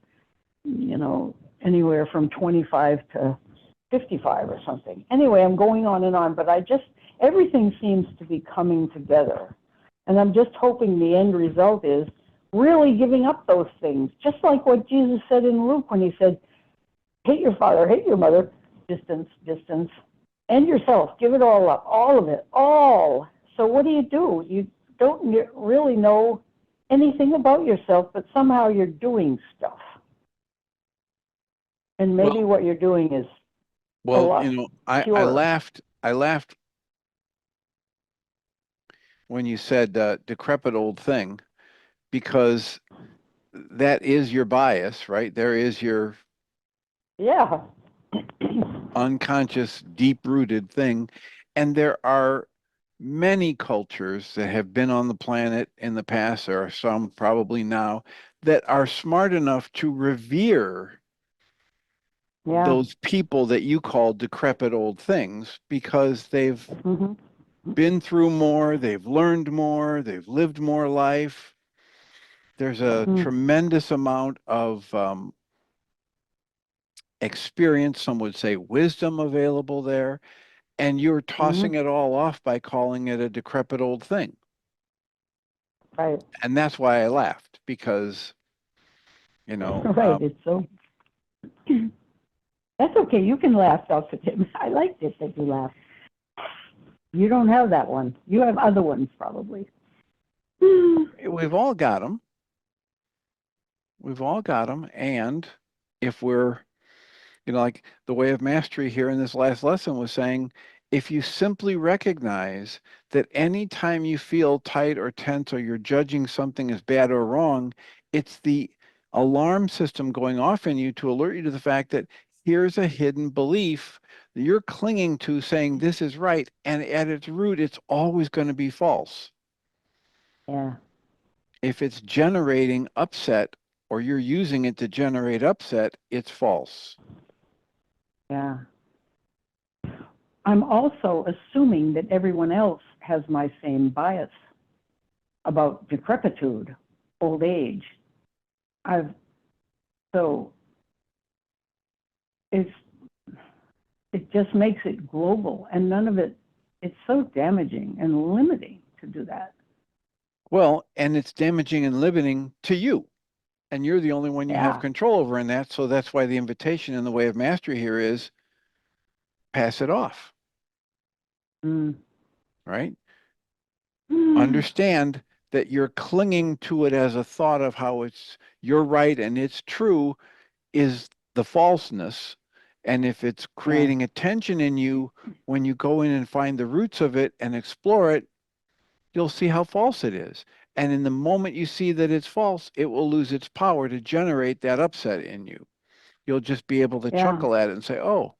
anywhere from 25 to 55 or something. Anyway, I'm going on and on, but everything seems to be coming together. And I'm just hoping the end result is really giving up those things, just like what Jesus said in Luke when he said, hate your father, hate your mother, distance, distance, and yourself, give it all up, all of it, all. So what do? You don't really know anything about yourself, but somehow you're doing stuff. And maybe what you're doing is a lot I laughed when you said decrepit old thing, because that is your bias, right? There is your unconscious, deep-rooted thing. And there are many cultures that have been on the planet in the past, there are some probably now, that are smart enough to revere those people that you call decrepit old things, because they've been through more, they've learned more, they've lived more life. There's a tremendous amount of experience, some would say wisdom available there, and you're tossing it all off by calling it a decrepit old thing. Right. And that's why I laughed, because, right, it's so... That's okay. You can laugh, Dr. Tim. I liked it that you laughed. You don't have that one. You have other ones, probably. We've all got them. We've all got them. And if we're, like the way of mastery here in this last lesson was saying, if you simply recognize that anytime you feel tight or tense or you're judging something as bad or wrong, it's the alarm system going off in you to alert you to the fact that here's a hidden belief that you're clinging to, saying this is right, and at its root, it's always going to be false. Yeah. If it's generating upset or you're using it to generate upset, it's false. Yeah. I'm also assuming that everyone else has my same bias about decrepitude, old age. So it just makes it global, and none of it's so damaging and limiting to do that. Well, and it's damaging and limiting to you. And you're the only one you have control over in that. So that's why the invitation in the way of mastery here is pass it off. Right? Understand that you're clinging to it as a thought of how you're right and it's true is the falseness. And if it's creating a tension in you, when you go in and find the roots of it and explore it, you'll see how false it is. And in the moment you see that it's false, it will lose its power to generate that upset in you. You'll just be able to chuckle at it and say, oh,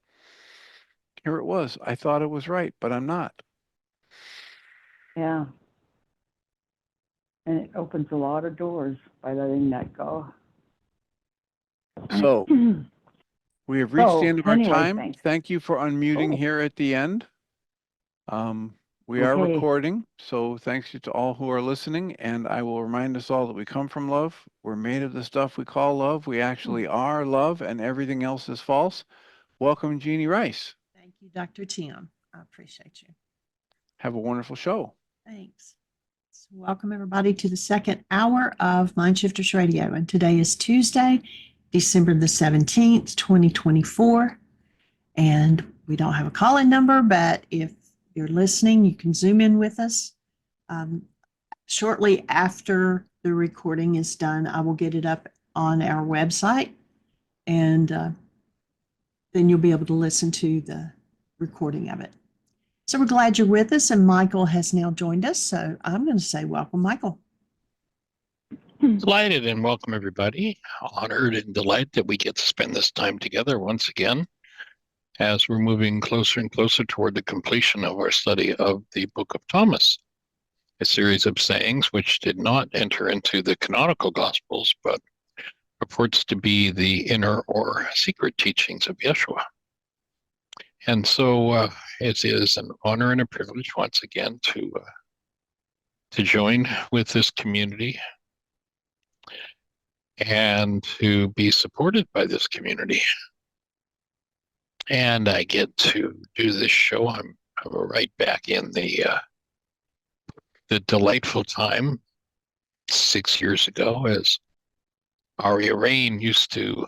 here it was. I thought it was right, but I'm not. Yeah. And it opens a lot of doors by letting that go. So We have reached the So end of our anyway, time. thanks. Thank you for unmuting Oh, here at the end. We are okay. recording, so thanks to all who are listening. And I will remind us all that we come from love. We're made of the stuff we call love. We actually are love, and everything else is false. Welcome, Jeannie Ryce. Thank you, Dr. Tim. I appreciate you. Have a wonderful show. Thanks. So welcome, everybody, to the second hour of Mindshifters Radio. And today is Tuesday, December the 17th, 2024. And we don't have a call-in number, but if you're listening, you can Zoom in with us. Shortly after the recording is done, I will get it up on our website, and then you'll be able to listen to the recording of it. So we're glad you're with us, and Michael has now joined us. So I'm going to say welcome, Michael. Delighted and welcome everybody. Honored and delighted that we get to spend this time together once again as we're moving closer and closer toward the completion of our study of the Book of Thomas, a series of sayings which did not enter into the canonical Gospels, but purports to be the inner or secret teachings of Yeshua. And so it is an honor and a privilege once again to join with this community and to be supported by this community. And I get to do this show. I'm right back in the delightful time 6 years ago, as Aria Rain used to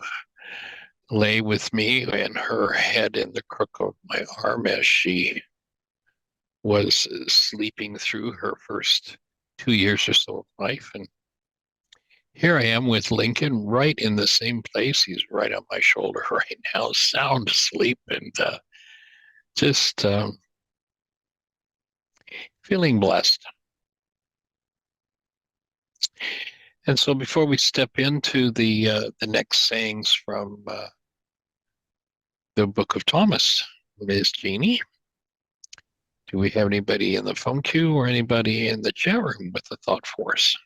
lay with me and her head in the crook of my arm as she was sleeping through her first 2 years or so of life. And here I am with Lincoln right in the same place. He's right on my shoulder right now, sound asleep, and just feeling blessed. And so before we step into the next sayings from the Book of Thomas, Ms. Jeannie, do we have anybody in the phone queue or anybody in the chat room with a thought for us?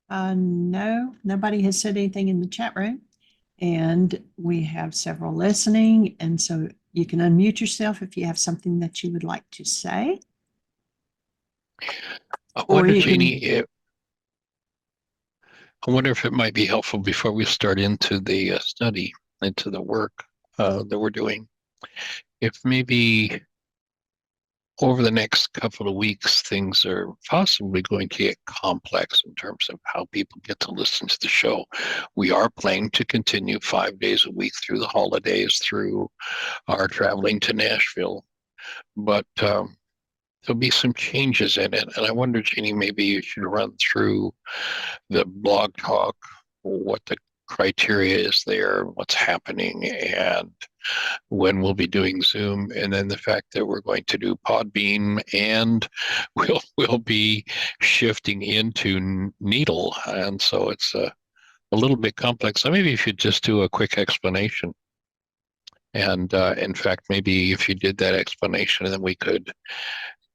No, nobody has said anything in the chat room, and we have several listening. And so you can unmute yourself if you have something that you would like to say. I Or wonder, you Jeannie, I wonder if it might be helpful before we start into the study, into the work that we're doing, if maybe over the next couple of weeks, things are possibly going to get complex in terms of how people get to listen to the show. We are planning to continue 5 days a week through the holidays, through our traveling to Nashville, but there'll be some changes in it. And I wonder, Jeannie, maybe you should run through the blog talk, what the criteria is there, what's happening, and when we'll be doing Zoom, and then the fact that we're going to do Podbean, and we'll be shifting into Needle, and so it's a little bit complex. So maybe if you just do a quick explanation, and in fact, maybe if you did that explanation, then we could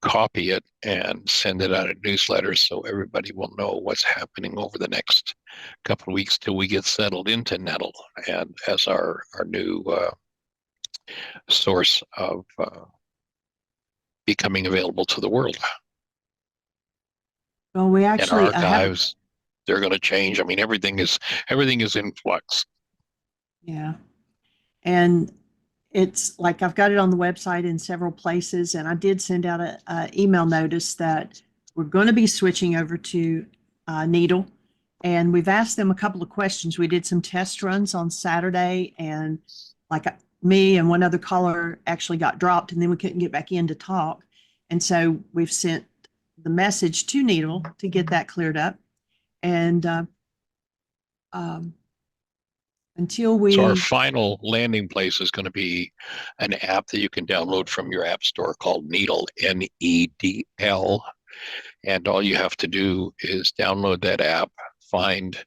copy it and send it out in newsletters so everybody will know what's happening over the next couple of weeks till we get settled into Nettle and as our new source of becoming available to the world. well, we And our actually archives, they're going to change. I mean, everything is in flux. yeah. And it's like I've got it on the website in several places, and I did send out a email notice that we're going to be switching over to Needle, and we've asked them a couple of questions. We did some test runs on Saturday, and like me and one other caller actually got dropped, and then we couldn't get back in to talk, and so we've sent the message to Needle to get that cleared up, and until we. So our final landing place is going to be an app that you can download from your app store called Needle, Nedl. And all you have to do is download that app, find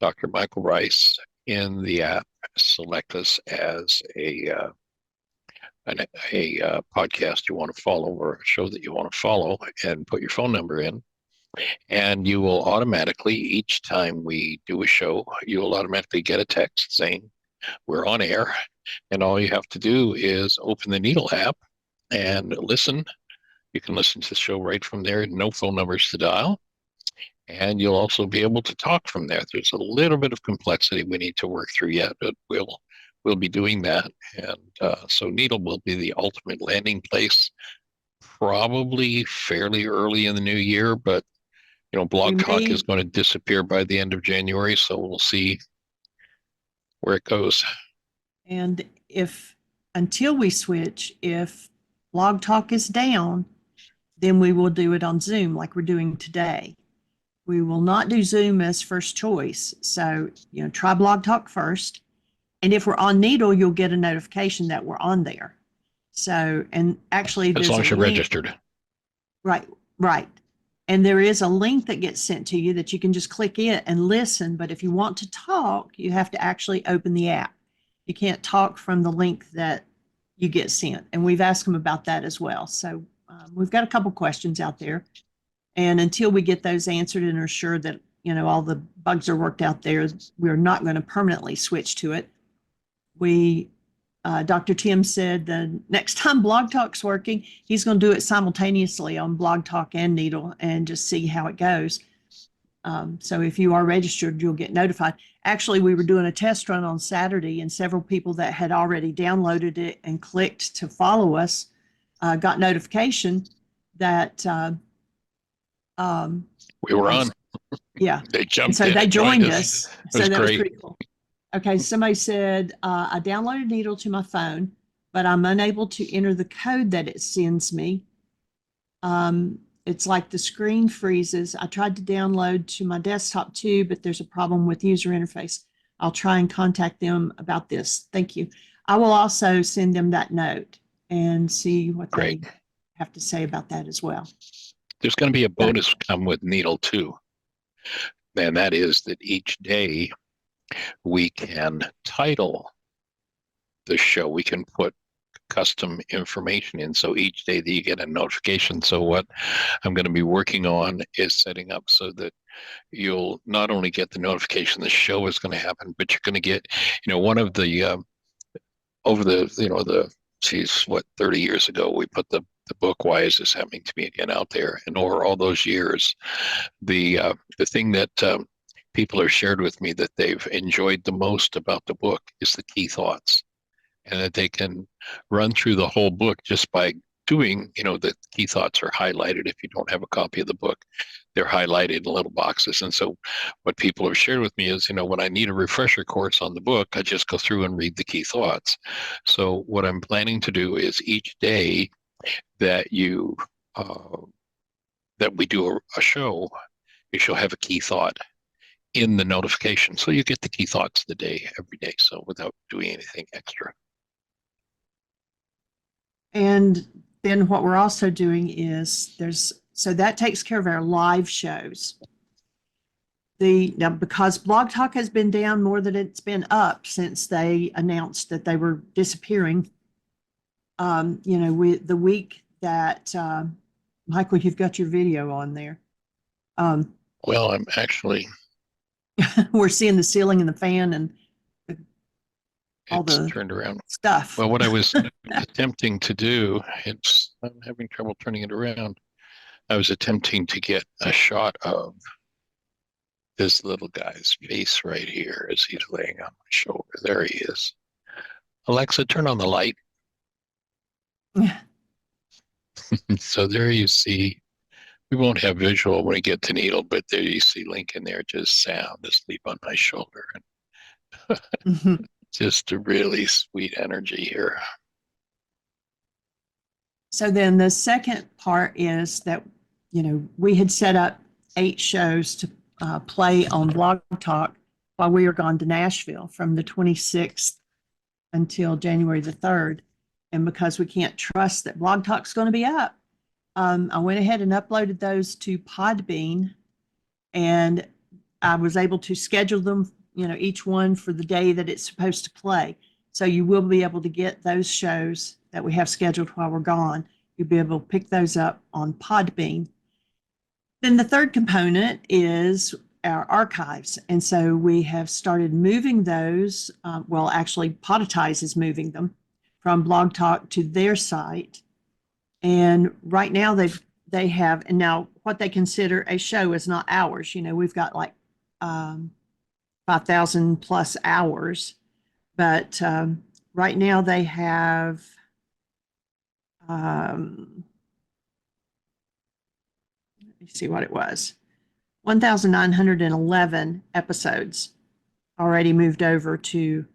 Dr. Michael Ryce in the app, select us as a podcast you want to follow or a show that you want to follow, and put your phone number in. And you will automatically, each time we do a show, you will automatically get a text saying we're on air, And all you have to do is open the Needle app and listen. You can listen to the show right from there. No phone numbers to dial. And you'll also be able to talk from there. There's a little bit of complexity we need to work through yet, but we'll be doing that. And so Needle will be the ultimate landing place, probably fairly early in the new year, but Blog Talk is going to disappear by the end of January, so we'll see where it goes. And until we switch, if Blog Talk is down, then we will do it on Zoom like we're doing today. We will not do Zoom as first choice. So, try Blog Talk first. And if we're on Needle, you'll get a notification that we're on there. So, and actually, as long as you're registered. Right. And there is a link that gets sent to you that you can just click it and listen. But if you want to talk, you have to actually open the app. You can't talk from the link that you get sent. And we've asked them about that as well. So we've got a couple questions out there. And until we get those answered and are sure that, all the bugs are worked out there, we're not going to permanently switch to it. Dr. Tim said the next time Blog Talk's working, he's going to do it simultaneously on Blog Talk and Needle and just see how it goes. So if you are registered, you'll get notified. Actually, we were doing a test run on Saturday, and several people that had already downloaded it and clicked to follow us got notification that we were on. Yeah. They jumped and so in they and joined us. So that was great. pretty cool. Okay, somebody said, I downloaded Needle to my phone, but I'm unable to enter the code that it sends me. It's like the screen freezes. I tried to download to my desktop too, but there's a problem with user interface. I'll try and contact them about this. Thank you. I will also send them that note and see what they have to say about that as well. There's going to be a bonus come with Needle too. And that is that each day we can title the show. We can put custom information in. So each day that you get a notification. So what I'm going to be working on is setting up so that you'll not only get the notification the show is going to happen, but you're going to get, one of the, over the, 30 years ago, we put the book, Why Is This Happening to Me Again, out there. And over all those years, the thing that people have shared with me that they've enjoyed the most about the book is the key thoughts, and that they can run through the whole book just by doing, the key thoughts are highlighted. If you don't have a copy of the book, they're highlighted in little boxes. And so what people have shared with me is, when I need a refresher course on the book, I just go through and read the key thoughts. So what I'm planning to do is each day that that we do a show, you shall have a key thought in the notification. So you get the key thoughts of the day every day. So without doing anything extra. And then what we're also doing is so that takes care of our live shows. Now, because Blog Talk has been down more than it's been up since they announced that they were disappearing. The week that Michael, you've got your video on there. Well, I'm actually. We're seeing the ceiling and the fan and all the turned around stuff. Well, what I was attempting to do, I'm having trouble turning it around. I was attempting to get a shot of this little guy's face right here as he's laying on my shoulder. There he is. Alexa, turn on the light. So there you see, we won't have visual when we get to Needle, but there you see Lincoln there, just sound asleep on my shoulder. And just a really sweet energy here. So then the second part is that, we had set up 8 shows to play on Blog Talk while we were gone to Nashville from the 26th until January the 3rd. And because we can't trust that Blog Talk's going to be up, I went ahead and uploaded those to Podbean, and I was able to schedule them, each one for the day that it's supposed to play. So you will be able to get those shows that we have scheduled while we're gone. You'll be able to pick those up on Podbean. Then the third component is our archives. And so we have started moving those. Well, actually, Podetize is moving them from Blog Talk to their site. And right now they have, and now what they consider a show is not hours. You know, we've got like 5,000 plus hours, but right now they have let me see what it was, 1,911 episodes already moved over to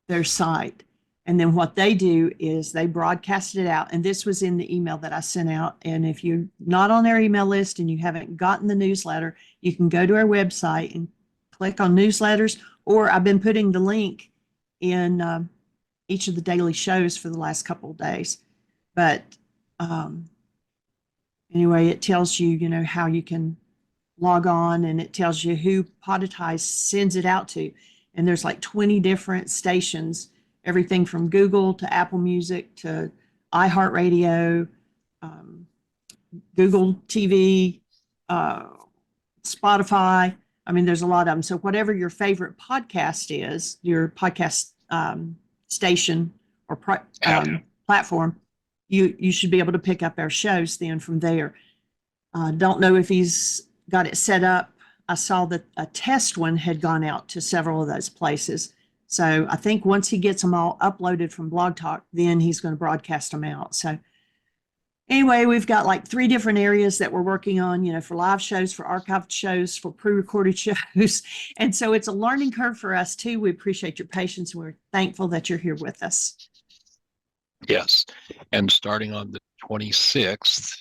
their site. And then what they do is they broadcast it out. And this was in the email that I sent out. And if you're not on their email list and you haven't gotten the newsletter, you can go to our website and click on newsletters, or I've been putting the link in each of the daily shows for the last couple of days. But anyway, it tells you, you know, how you can log on, and it tells you who Podetize sends it out to. And there's like 20 different stations, everything from Google to Apple Music to iHeartRadio, Google TV, Spotify. I mean, there's a lot of them. So whatever your favorite podcast is, your podcast station or platform, you should be able to pick up our shows then from there. Don't know if he's got it set up. I saw that a test one had gone out to several of those places. So I think once he gets them all uploaded from Blog Talk, then he's going to broadcast them out. So anyway, we've got like 3 different areas that we're working on, you know, for live shows, for archived shows, for pre-recorded shows. And so it's a learning curve for us too. We appreciate your patience. We're thankful that you're here with us. Yes. And starting on the 26th,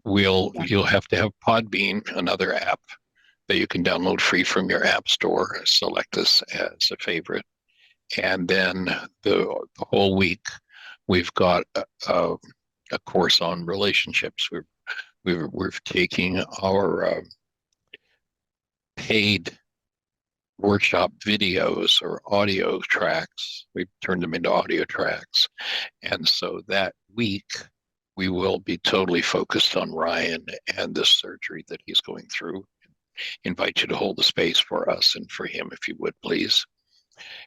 you'll have to have Podbean, another app that you can download free from your app store. Select this as a favorite. And then the whole week, we've got a course on relationships. We're taking our paid workshop videos or audio tracks. We've turned them into audio tracks. And so that week, we will be totally focused on Ryan and the surgery that he's going through. Invite you to hold the space for us and for him, if you would, please.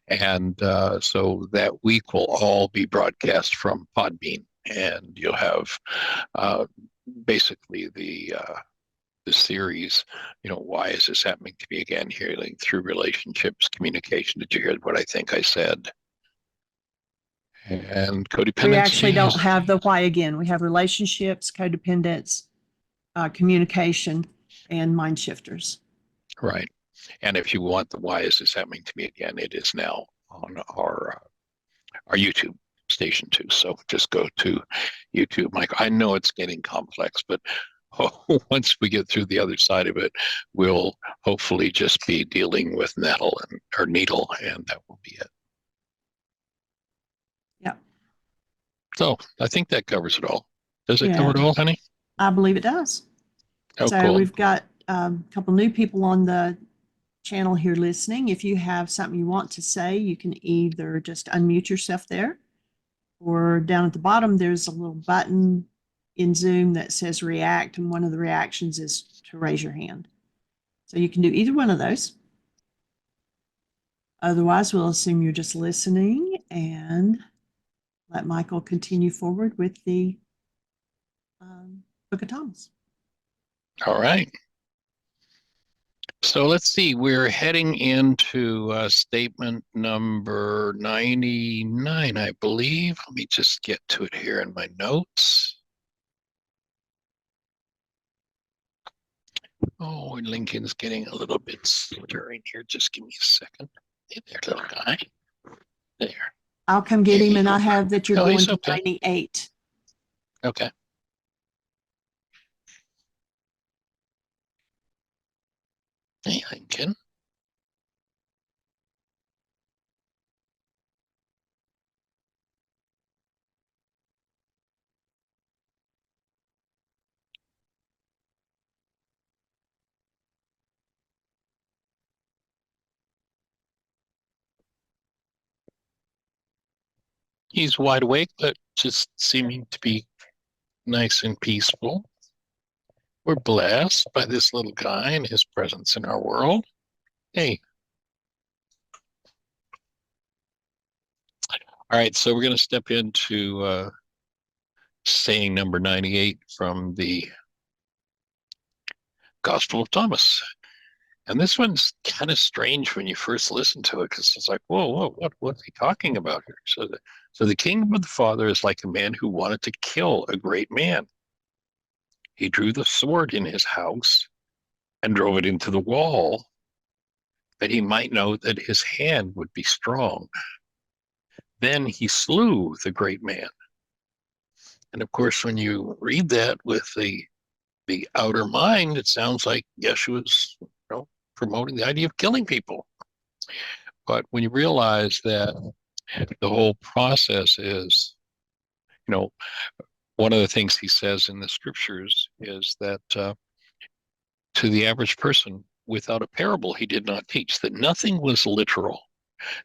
And so that week will all be broadcast from Podbean, and you'll have basically the series, you know, why is this happening to me again, healing through relationships, communication. Did you hear what I think I said? And codependency. We actually don't have the why again. We have relationships, codependence, communication, and mind shifters. Right. And if you want the why is this happening to me again, it is now on our YouTube station too. So just go to YouTube. Mike, I know it's getting complex, but once we get through the other side of it, we'll hopefully just be dealing with needle, and that will be it. Yeah. So I think that covers it all. Does it Yeah. cover it all, honey? I believe it does. Oh, so cool. We've got a couple new people on the channel here listening. If you have something you want to say, you can either just unmute yourself there, or down at the bottom, there's a little button in Zoom that says react, and one of the reactions is to raise your hand. So you can do either one of those. Otherwise, we'll assume you're just listening and let Michael continue forward with the Book of Thomas. All right. So let's see, we're heading into statement number 99, I believe. Let me just get to it here in my notes. Oh, Lincoln's getting a little bit stirring here. Just give me a second. Hey there, little guy. There. I'll come get him, and I have that you're going to okay. 98. Okay. Hey, Lincoln. He's wide awake, but just seeming to be nice and peaceful. We're blessed by this little guy and his presence in our world. Hey. All right, so we're going to step into saying number 98 from the Gospel of Thomas. And this one's kind of strange when you first listen to it, because it's like, whoa, what's he talking about here? So the kingdom of the Father is like a man who wanted to kill a great man. He drew the sword in his house and drove it into the wall, that he might know that his hand would be strong. Then he slew the great man. And of course, when you read that with the outer mind, it sounds like Yeshua's, promoting the idea of killing people. But when you realize that the whole process is, one of the things he says in the scriptures is that to the average person, without a parable, he did not teach, that nothing was literal,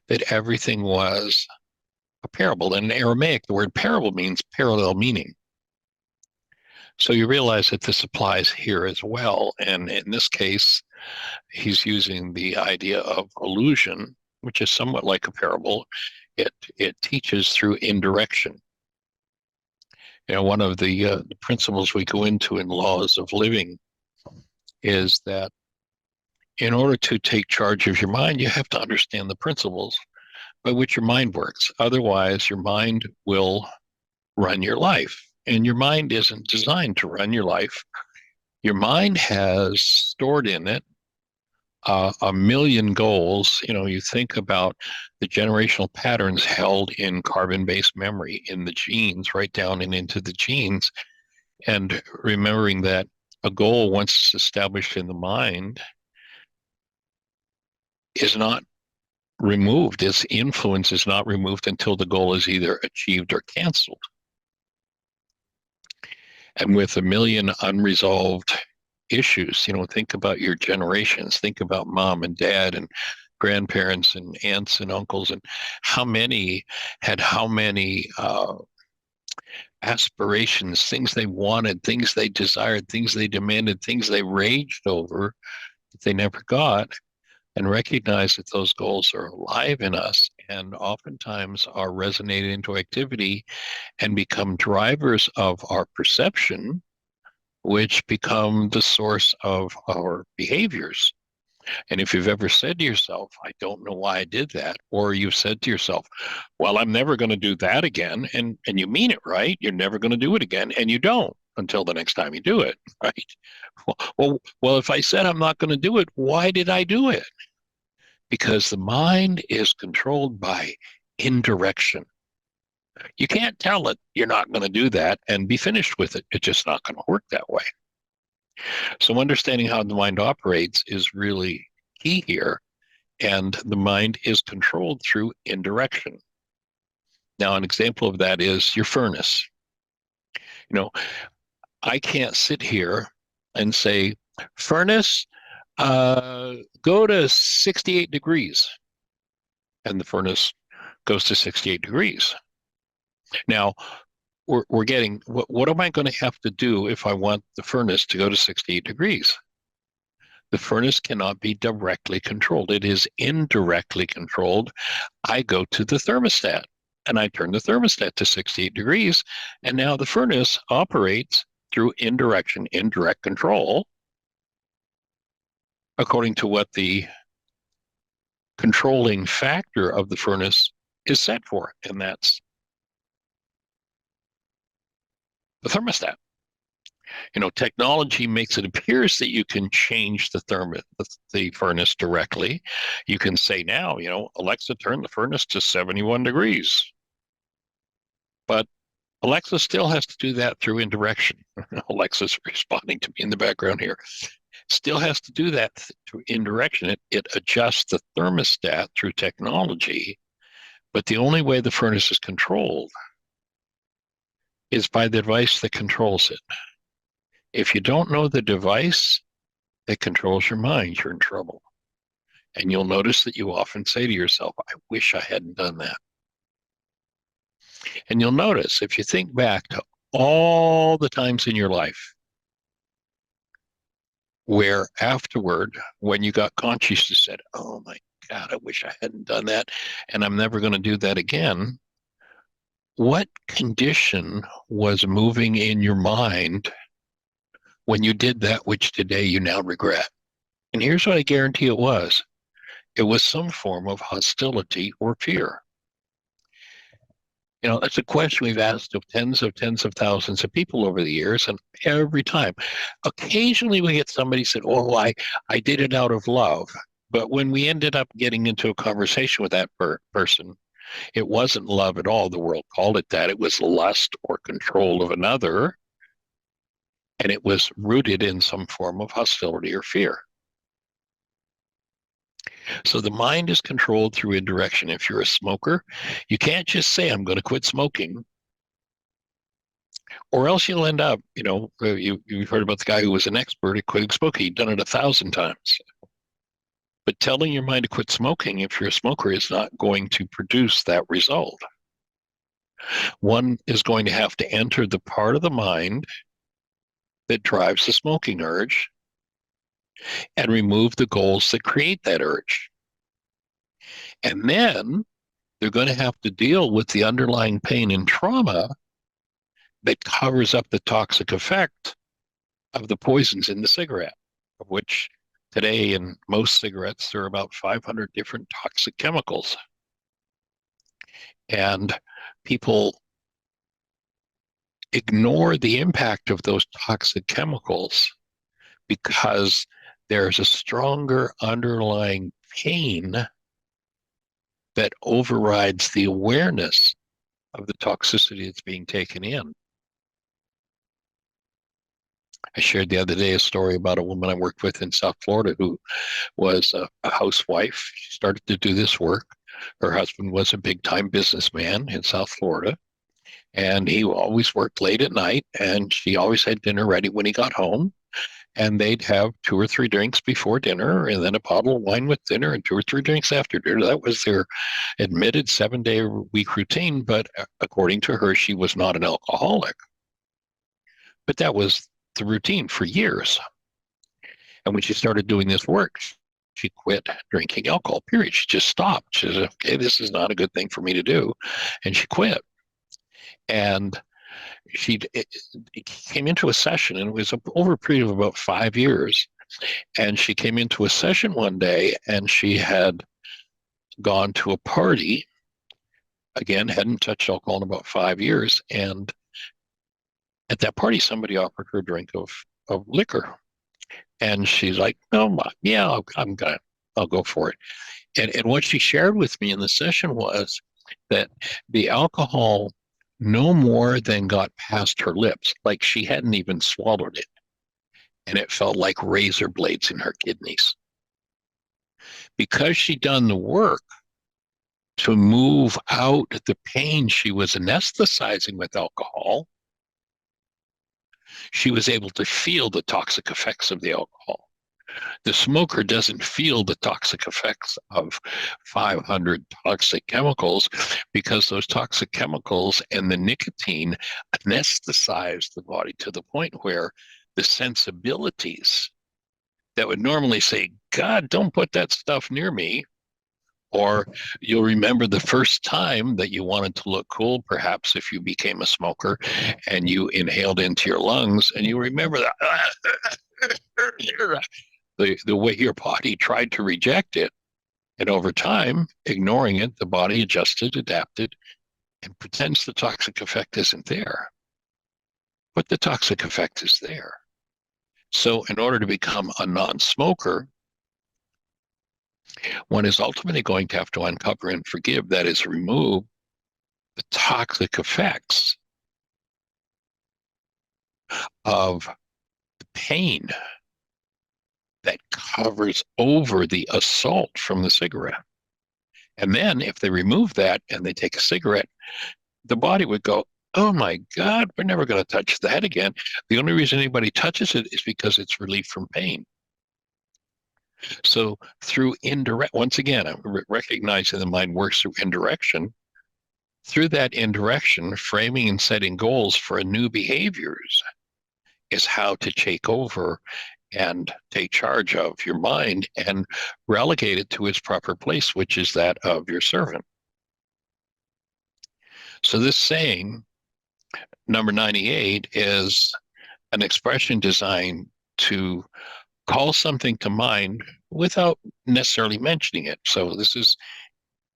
that everything was a parable. And in Aramaic, the word parable means parallel meaning. So you realize that this applies here as well. And in this case, he's using the idea of illusion, which is somewhat like a parable. It teaches through indirection. One of the principles we go into in laws of living is that in order to take charge of your mind, you have to understand the principles by which your mind works. Otherwise, your mind will run your life. And your mind isn't designed to run your life. Your mind has stored in it a million goals. You think about the generational patterns held in carbon-based memory in the genes, right down and into the genes. And remembering that a goal, once established in the mind, is not removed. Its influence is not removed until the goal is either achieved or canceled. And with a million unresolved issues, think about your generations, think about mom and dad and grandparents and aunts and uncles, and how many had how many aspirations, things they wanted, things they desired, things they demanded, things they raged over that they never got, and recognize that those goals are alive in us and oftentimes are resonated into activity and become drivers of our perception, which become the source of our behaviors. And if you've ever said to yourself, I don't know why I did that, or you've said to yourself, well, I'm never going to do that again, and you mean it, right? You're never going to do it again, and you don't until the next time you do it, right? Well, if I said I'm not going to do it, why did I do it? Because the mind is controlled by indirection. You can't tell it you're not going to do that and be finished with it. It's just not going to work that way. So understanding how the mind operates is really key here. And the mind is controlled through indirection. Now, an example of that is your furnace. I can't sit here and say, furnace, go to 68 degrees. And the furnace goes to 68 degrees. Now, we're getting, what am I going to have to do if I want the furnace to go to 68 degrees? The furnace cannot be directly controlled. It is indirectly controlled. I go to the thermostat and I turn the thermostat to 68 degrees. And now the furnace operates through indirection, indirect control, according to what the controlling factor of the furnace is set for. And that's the thermostat. Technology makes it appears that you can change the furnace directly. You can say now, Alexa, turn the furnace to 71 degrees. But Alexa still has to do that through indirection. Alexa's responding to me in the background here. Still has to do that through indirection. It adjusts the thermostat through technology, but the only way the furnace is controlled is by the device that controls it. If you don't know the device that controls your mind, you're in trouble. And you'll notice that you often say to yourself, I wish I hadn't done that. And you'll notice, if you think back to all the times in your life where afterward, when you got conscious, you said, oh my God, I wish I hadn't done that, and I'm never going to do that again. What condition was moving in your mind when you did that which today you now regret? And here's what I guarantee it was. It was some form of hostility or fear. You know, that's a question we've asked of tens of thousands of people over the years, and every time, occasionally we get somebody said, "Oh, I did it out of love," but when we ended up getting into a conversation with that person, it wasn't love at all. The world called it that. It was lust or control of another, and it was rooted in some form of hostility or fear. So the mind is controlled through indirection. If you're a smoker, you can't just say, I'm going to quit smoking, or else you'll end up, you've heard about the guy who was an expert at quitting smoking. He'd done it 1,000 times. But telling your mind to quit smoking, if you're a smoker, is not going to produce that result. One is going to have to enter the part of the mind that drives the smoking urge and remove the goals that create that urge. And then they're going to have to deal with the underlying pain and trauma that covers up the toxic effect of the poisons in the cigarette, of which today in most cigarettes there are about 500 different toxic chemicals. And people ignore the impact of those toxic chemicals because there's a stronger underlying pain that overrides the awareness of the toxicity that's being taken in. I shared the other day a story about a woman I worked with in South Florida who was a housewife. She started to do this work. Her husband was a big-time businessman in South Florida, and he always worked late at night, and she always had dinner ready when he got home. And they'd have 2 or 3 drinks before dinner, and then a bottle of wine with dinner, and 2 or 3 drinks after dinner. That was their admitted 7-day-a-week routine. But according to her, she was not an alcoholic. But that was the routine for years. And when she started doing this work, she quit drinking alcohol, period. She just stopped. She said, okay, this is not a good thing for me to do. And she quit. And she came into a session, and it was over a period of about 5 years. And she came into a session one day, and she had gone to a party, again, hadn't touched alcohol in about 5 years. And at that party, somebody offered her a drink of liquor. And she's like, oh, yeah, I'll go for it. And what she shared with me in the session was that the alcohol no more than got past her lips, like she hadn't even swallowed it. And it felt like razor blades in her kidneys. Because she'd done the work to move out the pain she was anesthetizing with alcohol, she was able to feel the toxic effects of the alcohol. The smoker doesn't feel the toxic effects of 500 toxic chemicals because those toxic chemicals and the nicotine anesthetize the body to the point where the sensibilities that would normally say, God, don't put that stuff near me. Or you'll remember the first time that you wanted to look cool, perhaps if you became a smoker and you inhaled into your lungs, and you remember that the way your body tried to reject it. And over time, ignoring it, the body adjusted, adapted, and pretends the toxic effect isn't there. But the toxic effect is there. So in order to become a non-smoker, one is ultimately going to have to uncover and forgive, that is, remove the toxic effects of the pain that covers over the assault from the cigarette. And then if they remove that and they take a cigarette, the body would go, oh my God, we're never going to touch that again. The only reason anybody touches it is because it's relief from pain. So through indirect, once again, I'm recognizing the mind works through indirection. Through that indirection, framing and setting goals for new behaviors is how to take over and take charge of your mind and relegate it to its proper place, which is that of your servant. So this saying, number 98, is an expression designed to call something to mind without necessarily mentioning it. So this is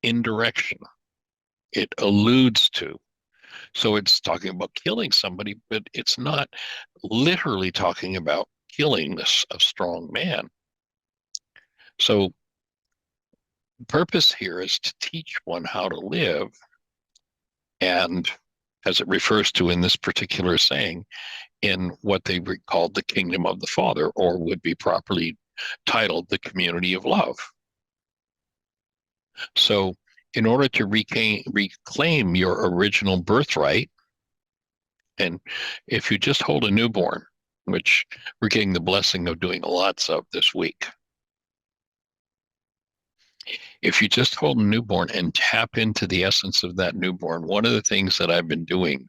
indirection. It alludes to. So it's talking about killing somebody, but it's not literally talking about killing a strong man. So the purpose here is to teach one how to live, and as it refers to in this particular saying, in what they called the kingdom of the Father, or would be properly titled the community of love. So in order to reclaim your original birthright, and if you just hold a newborn, which we're getting the blessing of doing lots of this week, if you just hold a newborn and tap into the essence of that newborn, one of the things that I've been doing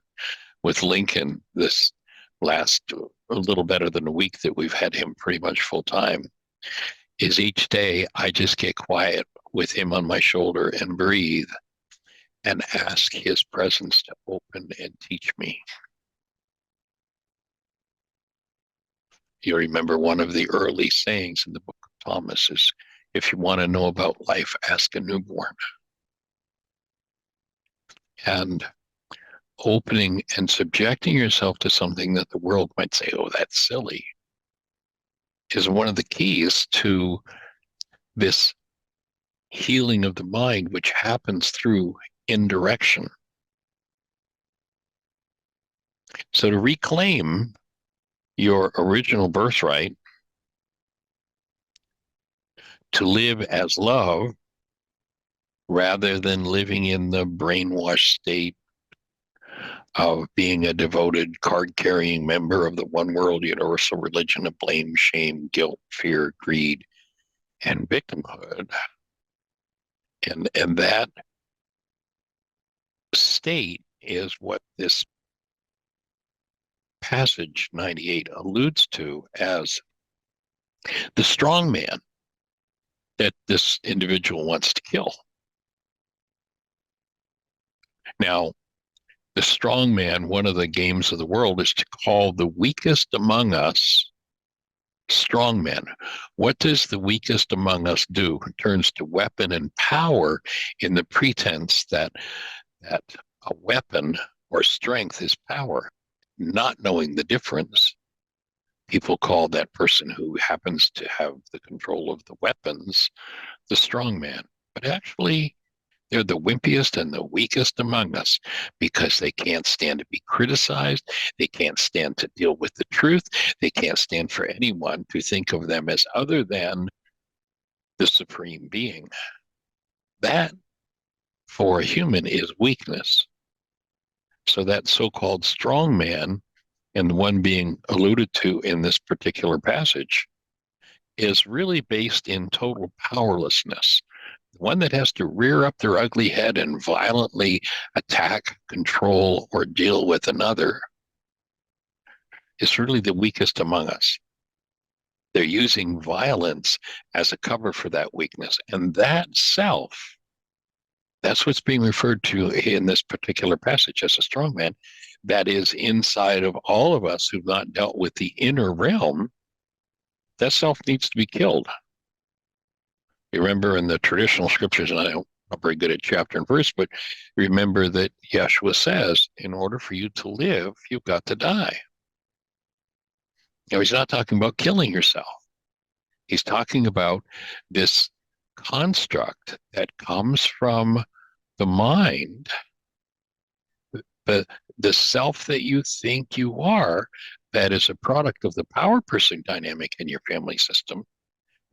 with Lincoln this last a little better than a week that we've had him pretty much full time, is each day I just get quiet with him on my shoulder and breathe and ask his presence to open and teach me. You remember one of the early sayings in the book of Thomas is, if you want to know about life, ask a newborn. And opening and subjecting yourself to something that the world might say, oh, that's silly, is one of the keys to this healing of the mind, which happens through indirection. So to reclaim your original birthright, to live as love rather than living in the brainwashed state of being a devoted card-carrying member of the one world universal religion of blame, shame, guilt, fear, greed, and victimhood. And that state is what this passage 98 alludes to as the strong man that this individual wants to kill. Now, the strong man, one of the games of the world is to call the weakest among us strong men. What does the weakest among us do? It turns to weapon and power in the pretense that a weapon or strength is power. Not knowing the difference, people call that person who happens to have the control of the weapons the strong man. But actually, they're the wimpiest and the weakest among us because they can't stand to be criticized. They can't stand to deal with the truth. They can't stand for anyone to think of them as other than the supreme being. That, for a human, is weakness. So that so-called strong man, and the one being alluded to in this particular passage, is really based in total powerlessness. The one that has to rear up their ugly head and violently attack, control, or deal with another is really the weakest among us. They're using violence as a cover for that weakness. And that self, that's what's being referred to in this particular passage as a strong man, that is inside of all of us who've not dealt with the inner realm. That self needs to be killed. You remember in the traditional scriptures, and I'm not very good at chapter and verse, but remember that Yeshua says, in order for you to live, you've got to die. Now, he's not talking about killing yourself. He's talking about this construct that comes from the mind, the self that you think you are, that is a product of the power person dynamic in your family system,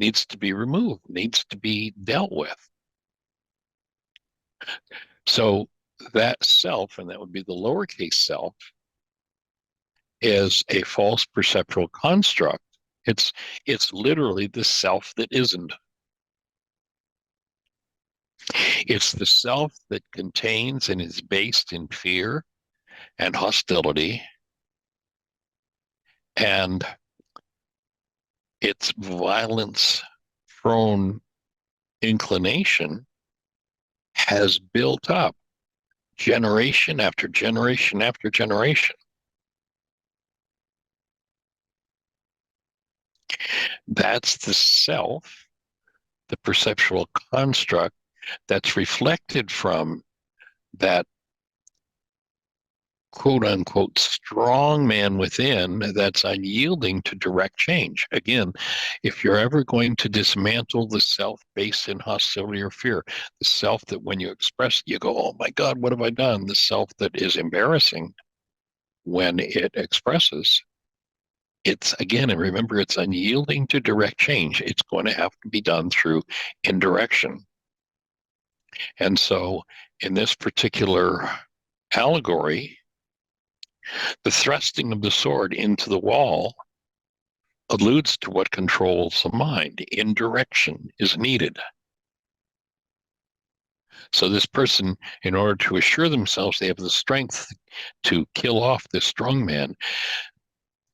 needs to be removed, needs to be dealt with. So that self, and that would be the lowercase self, is a false perceptual construct. It's literally the self that isn't. It's the self that contains and is based in fear and hostility and its violence-prone inclination has built up generation after generation after generation. That's the self, the perceptual construct that's reflected from that quote unquote strong man within that's unyielding to direct change. Again, if you're ever going to dismantle the self based in hostility or fear, the self that when you express it, you go, oh my God, what have I done? The self that is embarrassing when it expresses. It's again, and remember, it's unyielding to direct change. It's going to have to be done through indirection. And so, in this particular allegory, the thrusting of the sword into the wall alludes to what controls the mind. Indirection is needed. So, this person, in order to assure themselves they have the strength to kill off this strong man,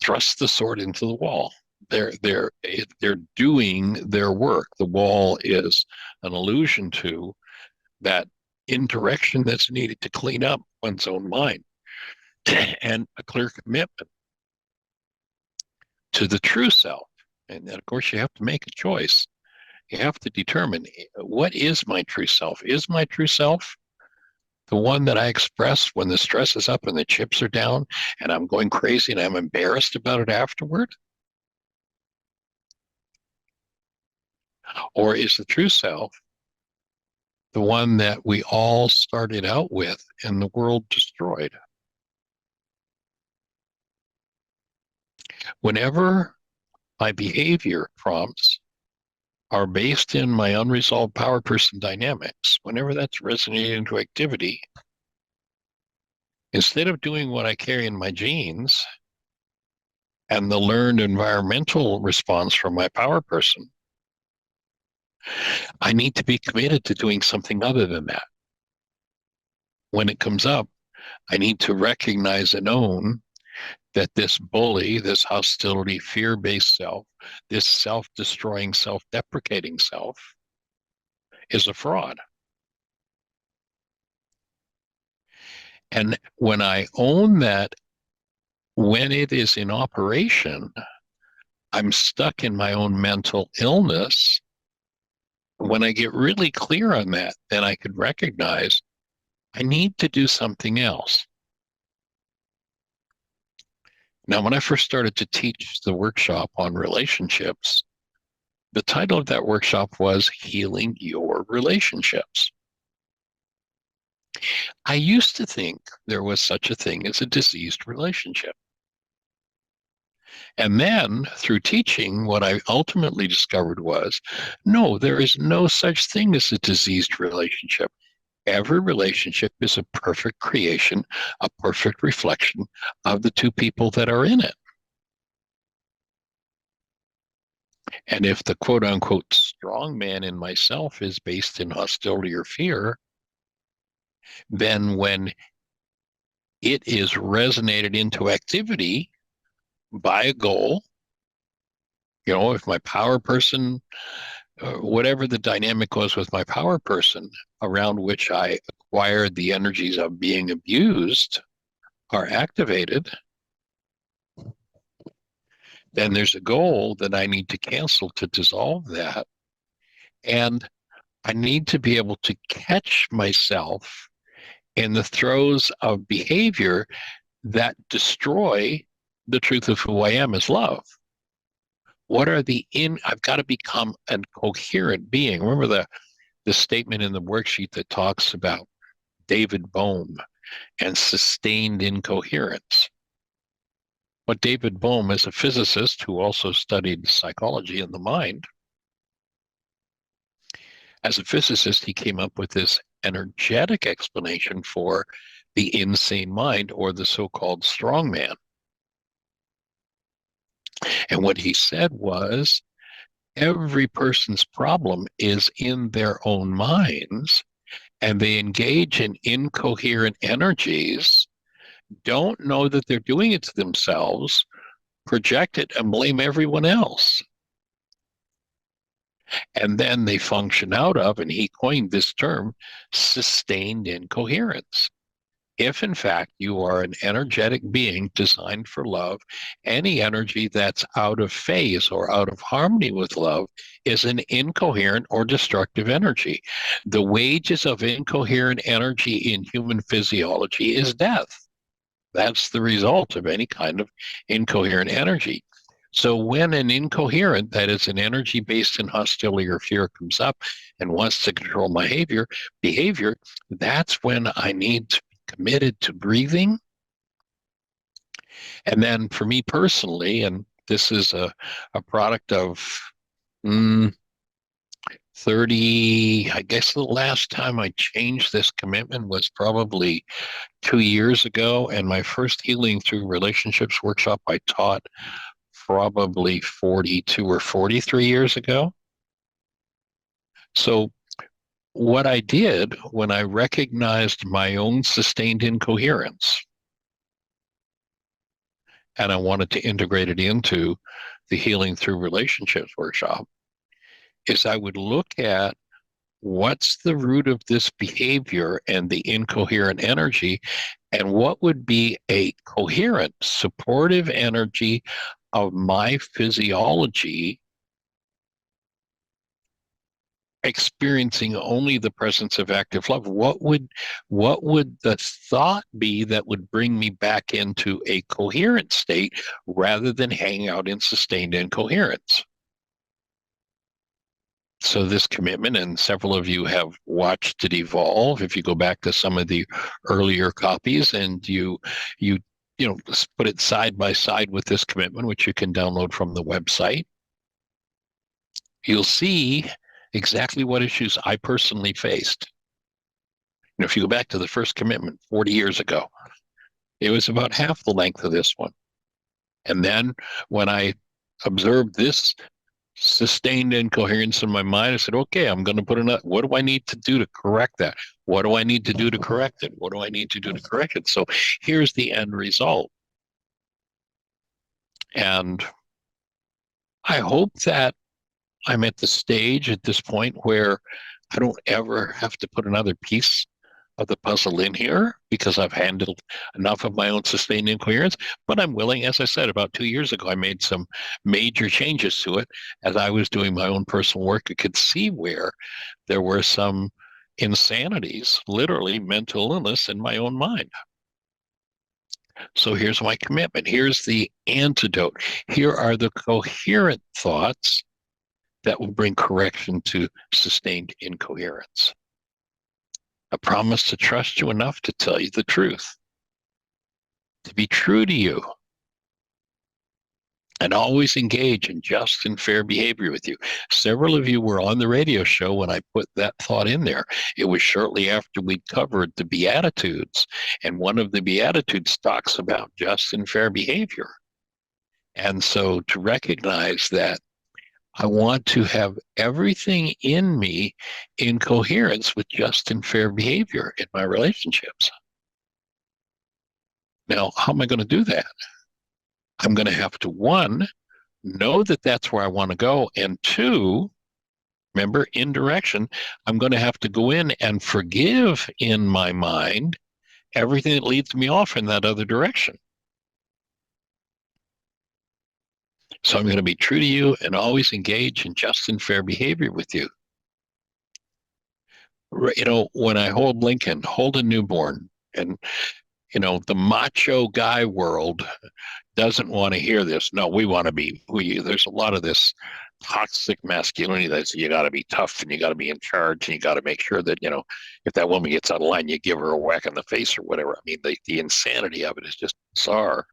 thrusts the sword into the wall. They're doing their work. The wall is an allusion to that indirection that's needed to clean up one's own mind and a clear commitment to the true self. And then, of course, you have to make a choice. You have to determine, what is my true self? Is my true self the one that I express when the stress is up and the chips are down and I'm going crazy and I'm embarrassed about it afterward? Or is the true self the one that we all started out with and the world destroyed? Whenever my behavior prompts are based in my unresolved power person dynamics, whenever that's resonating into activity, instead of doing what I carry in my genes and the learned environmental response from my power person, I need to be committed to doing something other than that. When it comes up, I need to recognize and own that this bully, this hostility, fear-based self, this self-destroying, self-deprecating self is a fraud. And when I own that, when it is in operation, I'm stuck in my own mental illness. When I get really clear on that, then I could recognize I need to do something else. Now, when I first started to teach the workshop on relationships, the title of that workshop was Healing Your Relationships. I used to think there was such a thing as a diseased relationship. And then through teaching, what I ultimately discovered was, no, there is no such thing as a diseased relationship. Every relationship is a perfect creation, a perfect reflection of the two people that are in it. And if the quote unquote strong man in myself is based in hostility or fear, then when it is resonated into activity by a goal, if my power person, whatever the dynamic was with my power person around which I acquired the energies of being abused are activated, then there's a goal that I need to cancel to dissolve that. And I need to be able to catch myself in the throes of behavior that destroy the truth of who I am as love. What are I've got to become a coherent being. Remember the statement in the worksheet that talks about David Bohm and sustained incoherence. What David Bohm, is a physicist who also studied psychology and the mind, as a physicist, he came up with this energetic explanation for the insane mind, or the so-called strong man. And what he said was, every person's problem is in their own minds, and they engage in incoherent energies, don't know that they're doing it to themselves, project it, and blame everyone else. And then they function out of, and he coined this term, sustained incoherence. If in fact you are an energetic being designed for love, any energy that's out of phase or out of harmony with love is an incoherent or destructive energy. The wages of incoherent energy in human physiology is death. That's the result of any kind of incoherent energy. So when an incoherent, that is an energy based in hostility or fear, comes up and wants to control my behavior, that's when I need to be committed to breathing. And then for me personally, and this is a product of 30, I guess the last time I changed this commitment was probably 2 years ago. And my first Healing Through Relationships workshop I taught probably 42 or 43 years ago. So what I did when I recognized my own sustained incoherence and I wanted to integrate it into the Healing Through Relationships workshop is I would look at what's the root of this behavior and the incoherent energy, and what would be a coherent, supportive energy of my physiology experiencing only the presence of active love. What would the thought be that would bring me back into a coherent state rather than hanging out in sustained incoherence? So this commitment, and several of you have watched it evolve. If you go back to some of the earlier copies and you put it side by side with this commitment, which you can download from the website, you'll see exactly what issues I personally faced. If you go back to the first commitment 40 years ago, it was about half the length of this one. And then when I observed this sustained incoherence in my mind, I said, okay, I'm going to put another, what do I need to do to correct that? What do I need to do to correct it? What do I need to do to correct it? So here's the end result. And I hope that I'm at the stage at this point where I don't ever have to put another piece of the puzzle in here because I've handled enough of my own sustained incoherence. But I'm willing, as I said, about 2 years ago, I made some major changes to it. As I was doing my own personal work, I could see where there were some insanities, literally mental illness in my own mind. So here's my commitment. Here's the antidote. Here are the coherent thoughts that will bring correction to sustained incoherence. A promise to trust you enough to tell you the truth, to be true to you, and always engage in just and fair behavior with you. Several of you were on the radio show when I put that thought in there. It was shortly after we covered the Beatitudes, and one of the Beatitudes talks about just and fair behavior. And so to recognize that I want to have everything in me in coherence with just and fair behavior in my relationships. Now, how am I going to do that? I'm going to have to, one, know that that's where I want to go. And two, remember, indirection, I'm going to have to go in and forgive in my mind everything that leads me off in that other direction. So I'm going to be true to you and always engage in just and fair behavior with you. When I hold Lincoln, hold a newborn, and, the macho guy world doesn't want to hear this. No, we want to be who you. There's a lot of this toxic masculinity that's you got to be tough and you got to be in charge and you got to make sure that, if that woman gets out of line, you give her a whack in the face or whatever. I mean, the insanity of it is just bizarre.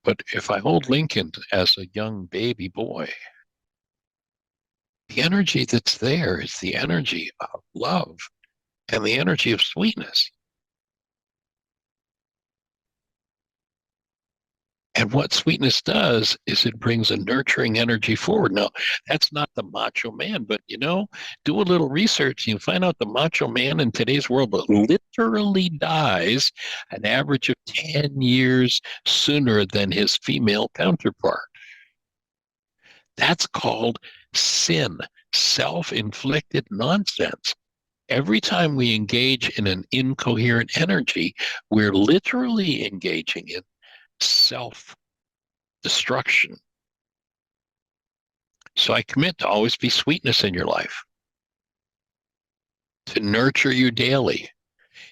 But if I hold Lincoln as a young baby boy, the energy that's there is the energy of love and the energy of sweetness. And what sweetness does is it brings a nurturing energy forward. Now, that's not the macho man, but do a little research and you find out the macho man in today's world literally dies an average of 10 years sooner than his female counterpart. That's called sin, self-inflicted nonsense. Every time we engage in an incoherent energy, we're literally engaging in self-destruction. So I commit to always be sweetness in your life, to nurture you daily.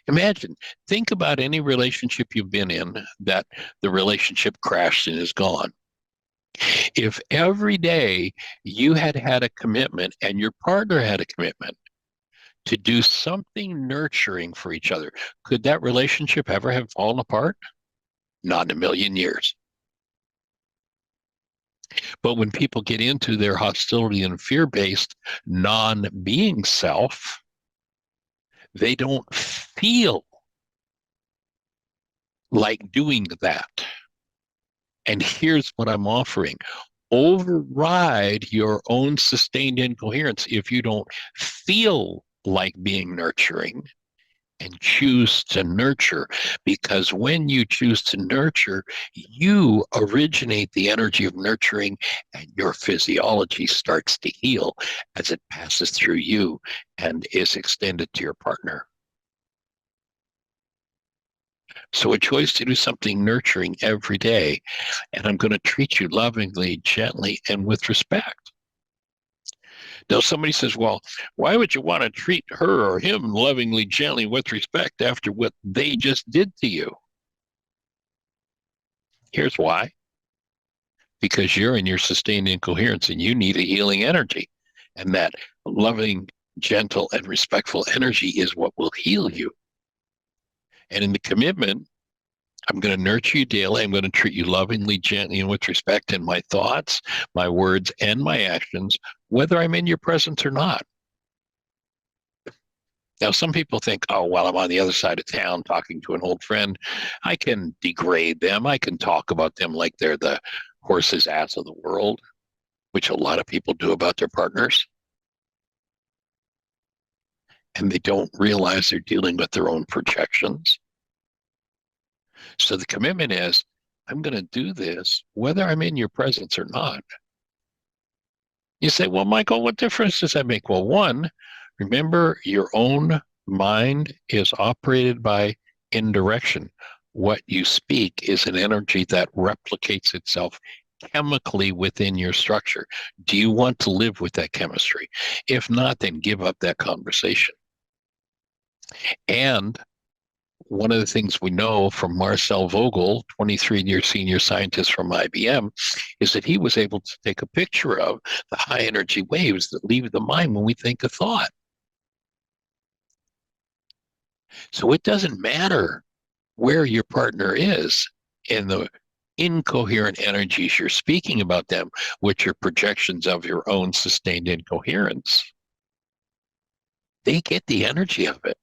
Imagine, think about any relationship you've been in that the relationship crashed and is gone. If every day you had had a commitment and your partner had a commitment to do something nurturing for each other, could that relationship ever have fallen apart? Not in a million years. But when people get into their hostility and fear-based non-being self, they don't feel like doing that. And here's what I'm offering. Override your own sustained incoherence if you don't feel like being nurturing, and choose to nurture, because when you choose to nurture, you originate the energy of nurturing, and your physiology starts to heal as it passes through you and is extended to your partner. So a choice to do something nurturing every day, and I'm going to treat you lovingly, gently, and with respect. Now, somebody says, well, why would you want to treat her or him lovingly, gently, with respect after what they just did to you? Here's why. Because you're in your sustained incoherence and you need a healing energy. And that loving, gentle, and respectful energy is what will heal you. And in the commitment, I'm going to nurture you daily. I'm going to treat you lovingly, gently, and with respect in my thoughts, my words, and my actions, whether I'm in your presence or not. Now, some people think, oh, while I'm on the other side of town talking to an old friend, I can degrade them. I can talk about them like they're the horse's ass of the world, which a lot of people do about their partners. And they don't realize they're dealing with their own projections. So the commitment is, I'm going to do this whether I'm in your presence or not. You say, well, Michael, what difference does that make? Well, one, remember your own mind is operated by indirection. What you speak is an energy that replicates itself chemically within your structure. Do you want to live with that chemistry? If not, then give up that conversation. And one of the things we know from Marcel Vogel, 23-year senior scientist from IBM, is that he was able to take a picture of the high energy waves that leave the mind when we think a thought. So it doesn't matter where your partner is in the incoherent energies you're speaking about them, which are projections of your own sustained incoherence. They get the energy of it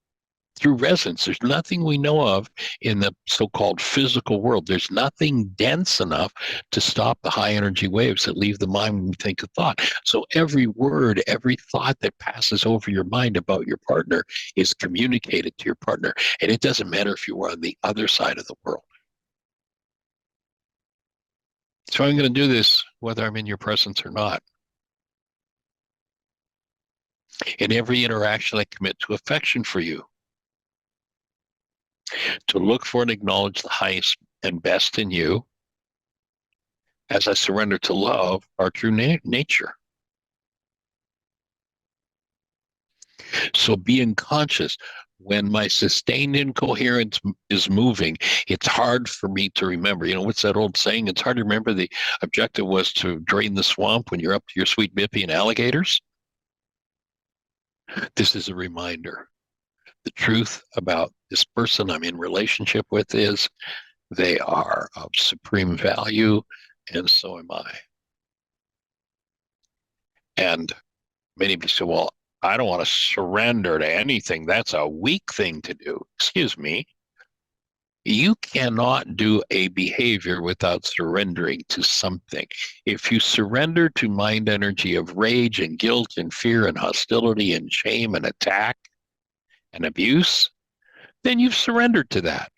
through resonance. There's nothing we know of in the so-called physical world. There's nothing dense enough to stop the high energy waves that leave the mind when we think a thought. So every word, every thought that passes over your mind about your partner is communicated to your partner. And it doesn't matter if you are on the other side of the world. So I'm going to do this whether I'm in your presence or not. In every interaction, I commit to affection for you, to look for and acknowledge the highest and best in you as I surrender to love our true nature. So being conscious, when my sustained incoherence is moving, it's hard for me to remember. You know, what's that old saying? It's hard to remember the objective was to drain the swamp when you're up to your sweet bippy and alligators. This is a reminder. The truth about this person I'm in relationship with is they are of supreme value, and so am I. And many people say, well, I don't want to surrender to anything. That's a weak thing to do. Excuse me. You cannot do a behavior without surrendering to something. If you surrender to mind energy of rage and guilt and fear and hostility and shame and attack and abuse, then you've surrendered to that.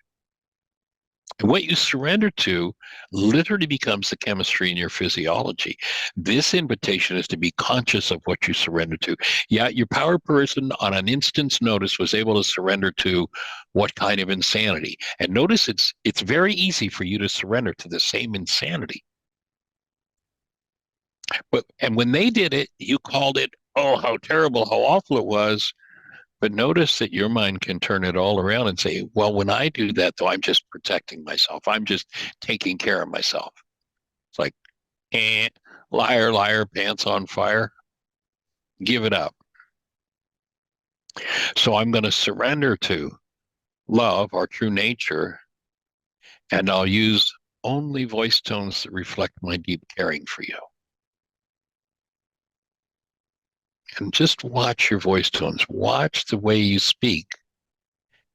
And what you surrender to literally becomes the chemistry in your physiology. This invitation is to be conscious of what you surrender to. Yeah, your power person on an instant's notice was able to surrender to what kind of insanity. And notice it's very easy for you to surrender to the same insanity. And when they did it, you called it, oh, how terrible, how awful it was. But notice that your mind can turn it all around and say, well, when I do that, though, I'm just protecting myself. I'm just taking care of myself. It's like, liar, liar, pants on fire. Give it up. So I'm going to surrender to love, our true nature, and I'll use only voice tones that reflect my deep caring for you. And just watch your voice tones. Watch the way you speak.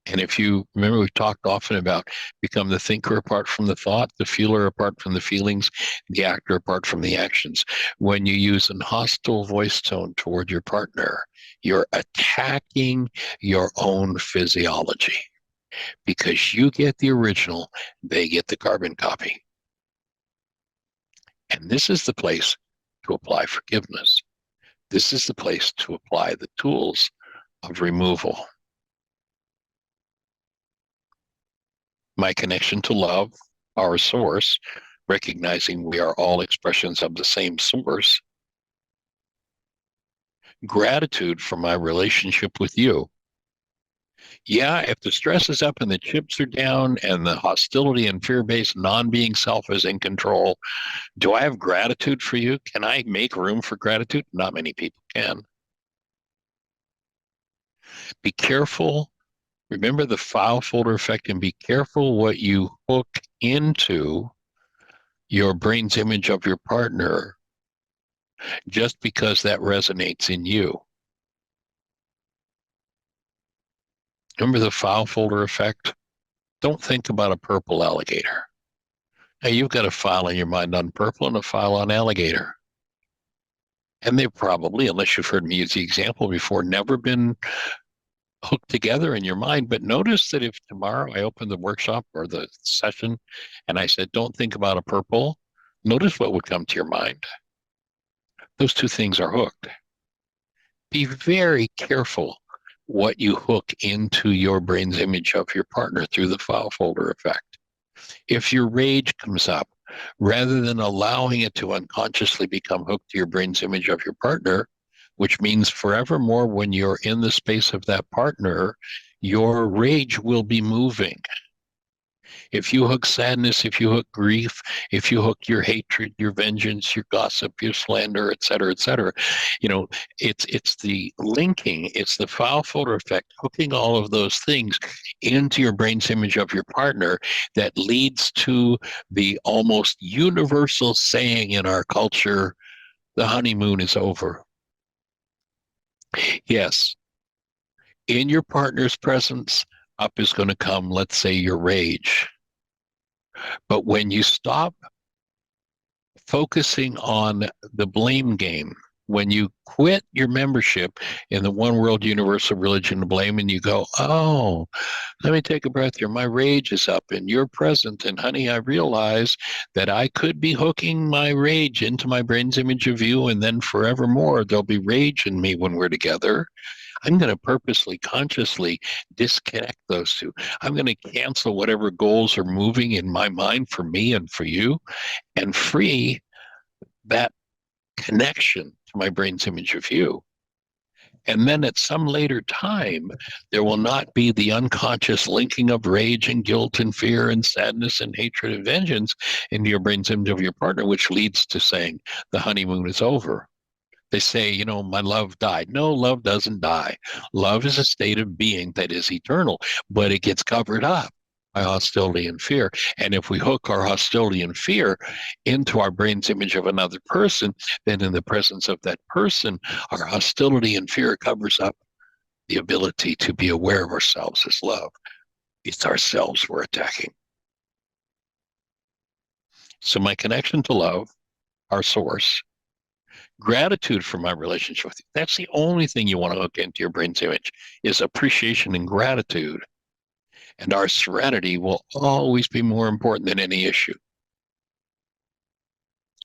And if you remember, we've talked often about become the thinker apart from the thought, the feeler apart from the feelings, the actor apart from the actions. When you use an hostile voice tone toward your partner, you're attacking your own physiology because you get the original, they get the carbon copy. And this is the place to apply forgiveness. This is the place to apply the tools of removal. My connection to love, our source, recognizing we are all expressions of the same source. Gratitude for my relationship with you. Yeah, if the stress is up and the chips are down and the hostility and fear-based non-being self is in control, do I have gratitude for you? Can I make room for gratitude? Not many people can. Be careful. Remember the file folder effect, and be careful what you hook into your brain's image of your partner just because that resonates in you. Remember the file folder effect? Don't think about a purple alligator. Now you've got a file in your mind on purple and a file on alligator. And they've probably, unless you've heard me use the example before, never been hooked together in your mind. But notice that if tomorrow I open the workshop or the session and I said, don't think about a purple, notice what would come to your mind. Those two things are hooked. Be very careful what you hook into your brain's image of your partner through the file folder effect. If your rage comes up, rather than allowing it to unconsciously become hooked to your brain's image of your partner, which means forevermore when you're in the space of that partner, your rage will be moving. If you hook sadness, if you hook grief, if you hook your hatred, your vengeance, your gossip, your slander, et cetera, it's the linking, it's the file folder effect, hooking all of those things into your brain's image of your partner that leads to the almost universal saying in our culture, the honeymoon is over. Yes, in your partner's presence, up is going to come, let's say, your rage. But when you stop focusing on the blame game, when you quit your membership in the one world universal religion of blame and you go, oh, let me take a breath here. My rage is up and you're present. And honey, I realize that I could be hooking my rage into my brain's image of you. And then forevermore, there'll be rage in me when we're together. I'm going to purposely, consciously disconnect those two. I'm going to cancel whatever goals are moving in my mind for me and for you and free that connection to my brain's image of you. And then at some later time, there will not be the unconscious linking of rage and guilt and fear and sadness and hatred and vengeance into your brain's image of your partner, which leads to saying the honeymoon is over. They say, my love died. No, love doesn't die. Love is a state of being that is eternal, but it gets covered up by hostility and fear. And if we hook our hostility and fear into our brain's image of another person, then in the presence of that person, our hostility and fear covers up the ability to be aware of ourselves as love. It's ourselves we're attacking. So my connection to love, our source, gratitude for my relationship with you. That's the only thing you want to hook into your brain's image is appreciation and gratitude. And our serenity will always be more important than any issue.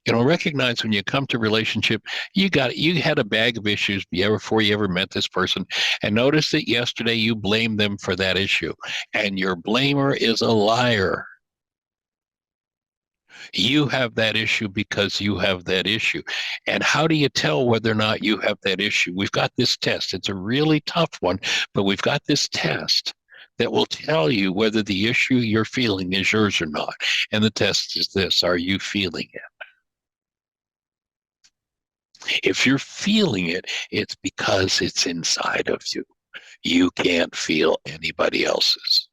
Recognize when you come to relationship, you had a bag of issues before you ever met this person, and notice that yesterday you blamed them for that issue, and your blamer is a liar. You have that issue because you have that issue. And how do you tell whether or not you have that issue? We've got this test. It's a really tough one, but we've got this test that will tell you whether the issue you're feeling is yours or not. And the test is this: are you feeling it? If you're feeling it, it's because it's inside of you. You can't feel anybody else's.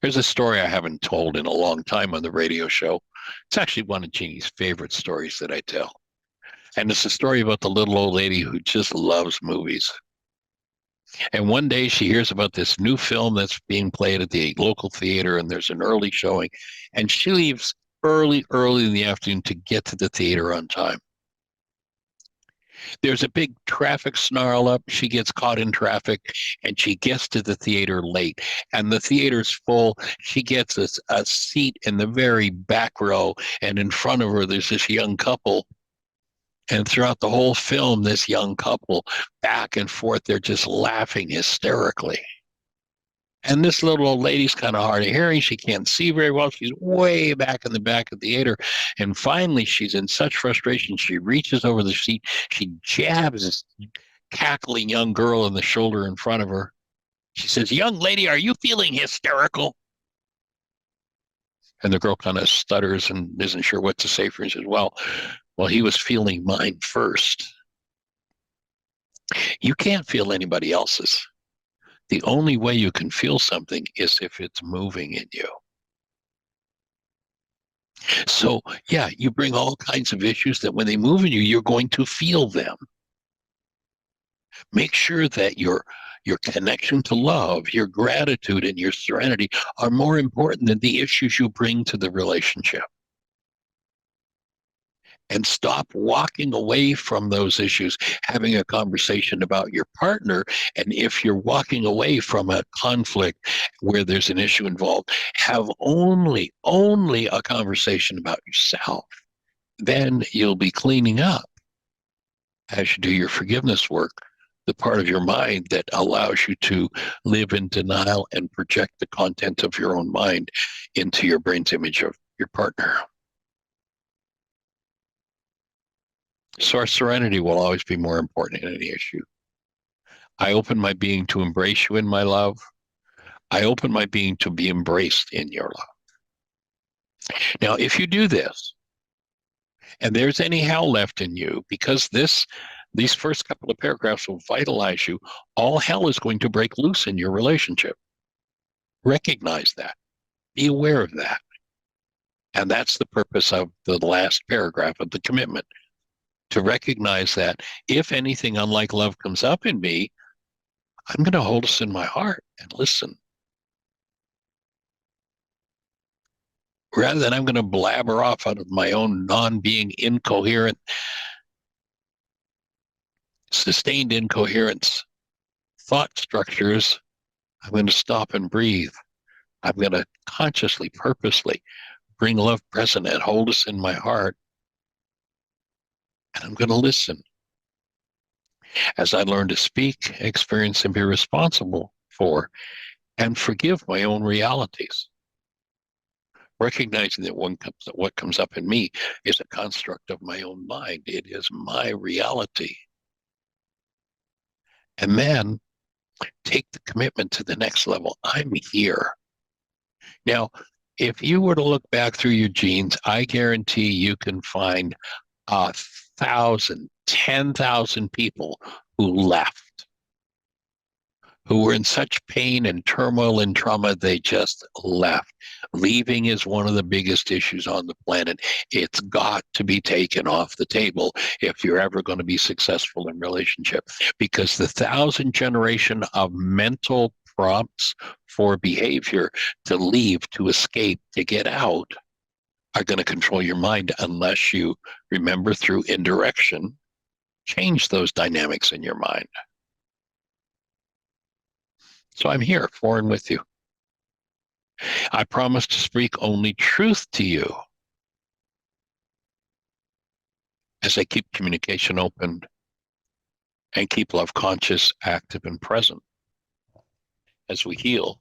Here's a story I haven't told in a long time on the radio show. It's actually one of Jeannie's favorite stories that I tell. And it's a story about the little old lady who just loves movies. And one day she hears about this new film that's being played at the local theater, and there's an early showing. And she leaves early in the afternoon to get to the theater on time. There's a big traffic snarl up. She gets caught in traffic and she gets to the theater late. And the theater's full. She gets a seat in the very back row. And in front of her, there's this young couple. And throughout the whole film, this young couple, back and forth, they're just laughing hysterically. And this little old lady's kind of hard of hearing. She can't see very well. She's way back in the back of the theater. And finally, she's in such frustration, she reaches over the seat. She jabs this cackling young girl in the shoulder in front of her. She says, "Young lady, are you feeling hysterical?" And the girl kind of stutters and isn't sure what to say for her. She says, well, he was feeling mine first. You can't feel anybody else's. The only way you can feel something is if it's moving in you. So, yeah, you bring all kinds of issues that when they move in you, you're going to feel them. Make sure that your connection to love, your gratitude, and your serenity are more important than the issues you bring to the relationship. And stop walking away from those issues, having a conversation about your partner. And if you're walking away from a conflict where there's an issue involved, have only a conversation about yourself. Then you'll be cleaning up as you do your forgiveness work, the part of your mind that allows you to live in denial and project the content of your own mind into your brain's image of your partner. So our serenity will always be more important in any issue. I open my being to embrace you in my love. I open my being to be embraced in your love. Now, if you do this, and there's any hell left in you, because these first couple of paragraphs will vitalize you, all hell is going to break loose in your relationship. Recognize that. Be aware of that. And that's the purpose of the last paragraph of the commitment. To recognize that if anything unlike love comes up in me, I'm going to hold this in my heart and listen. Rather than I'm going to blabber off out of my own non-being incoherent, sustained incoherence thought structures, I'm going to stop and breathe. I'm going to consciously, purposely bring love present and hold us in my heart. And I'm going to listen. As I learn to speak, experience, and be responsible for and forgive my own realities. Recognizing that what comes up in me is a construct of my own mind. It is my reality. And then take the commitment to the next level. I'm here. Now, if you were to look back through your genes, I guarantee you can find 1,000, 10,000 people who left, who were in such pain and turmoil and trauma, they just left. Leaving is one of the biggest issues on the planet. It's got to be taken off the table if you're ever going to be successful in relationship, because the 1,000 generation of mental prompts for behavior to leave, to escape, to get out are going to control your mind unless you remember through indirection, change those dynamics in your mind. So I'm here for and with you. I promise to speak only truth to you as I keep communication open and keep love conscious, active, and present as we heal,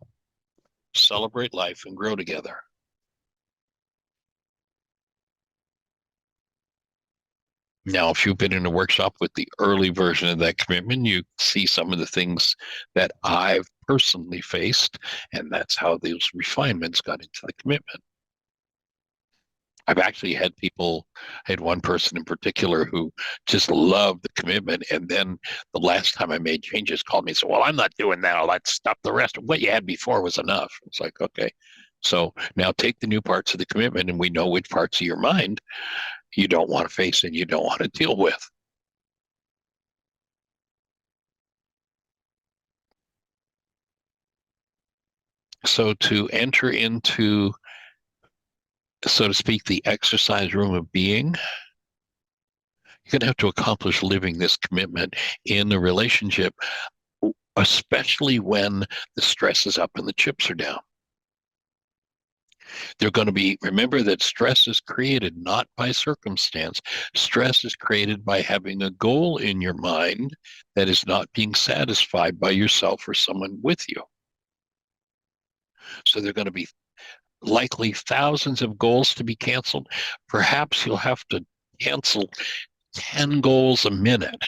celebrate life, and grow together. Now, if you've been in a workshop with the early version of that commitment, you see some of the things that I've personally faced, and that's how those refinements got into the commitment. I've actually had people, I had one person in particular who just loved the commitment. And then the last time I made changes called me and said, well, I'm not doing that. All that stuff. The rest of what you had before was enough. It's like, okay. So now take the new parts of the commitment, and we know which parts of your mind you don't want to face and you don't want to deal with. So to enter into, so to speak, the exercise room of being, you're going to have to accomplish living this commitment in the relationship, especially when the stress is up and the chips are down. They're going to be, remember that stress is created not by circumstance. Stress is created by having a goal in your mind that is not being satisfied by yourself or someone with you. So they're going to be likely thousands of goals to be canceled. Perhaps you'll have to cancel 10 goals a minute.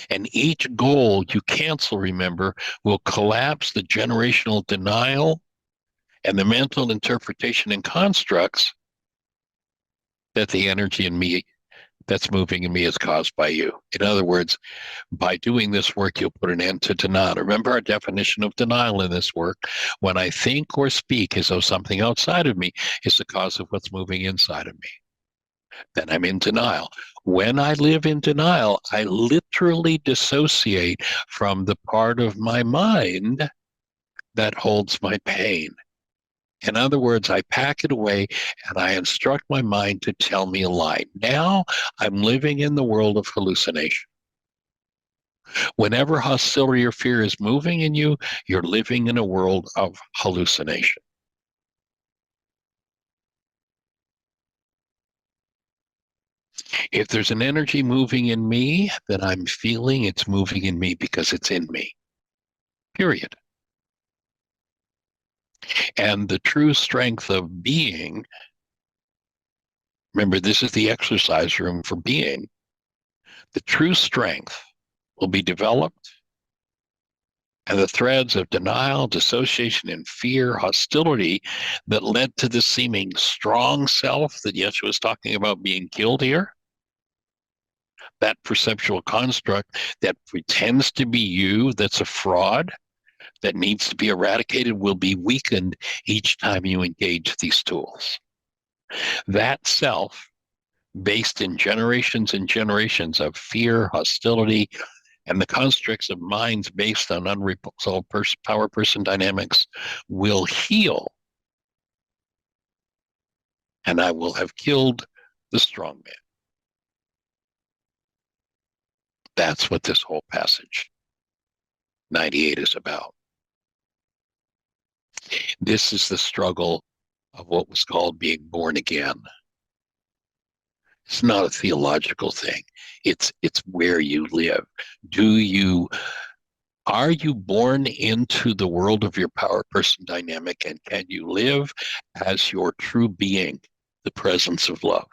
And each goal you cancel, remember, will collapse the generational denial and the mental interpretation and constructs that the energy in me that's moving in me is caused by you. In other words, by doing this work, you'll put an end to denial. Remember our definition of denial in this work. When I think or speak as though something outside of me is the cause of what's moving inside of me, then I'm in denial. When I live in denial, I literally dissociate from the part of my mind that holds my pain. In other words, I pack it away and I instruct my mind to tell me a lie. Now I'm living in the world of hallucination. Whenever hostility or fear is moving in you, you're living in a world of hallucination. If there's an energy moving in me that I'm feeling, it's moving in me because it's in me. Period. And the true strength of being, remember, this is the exercise room for being. The true strength will be developed, and the threads of denial, dissociation, and fear, hostility that led to the seeming strong self that Yeshua was talking about being killed here, that perceptual construct that pretends to be you, that's a fraud, that needs to be eradicated, will be weakened each time you engage these tools. That self, based in generations and generations of fear, hostility, and the constructs of minds based on unresolved power person dynamics, will heal. And I will have killed the strong man. That's what this whole passage 98 is about. This is the struggle of what was called being born again. It's not a theological thing. It's where you live. Are you born into the world of your power person dynamic, and can you live as your true being, the presence of love?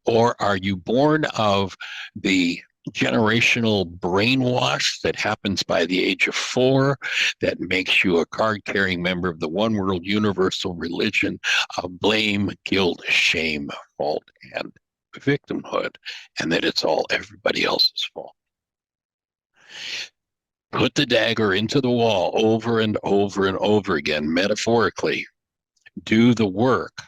Or are you born of the generational brainwash that happens by the age of 4 that makes you a card-carrying member of the one world universal religion of blame, guilt, shame, fault, and victimhood, and that it's all everybody else's fault? Put the dagger into the wall over and over and over again, metaphorically. Do the work.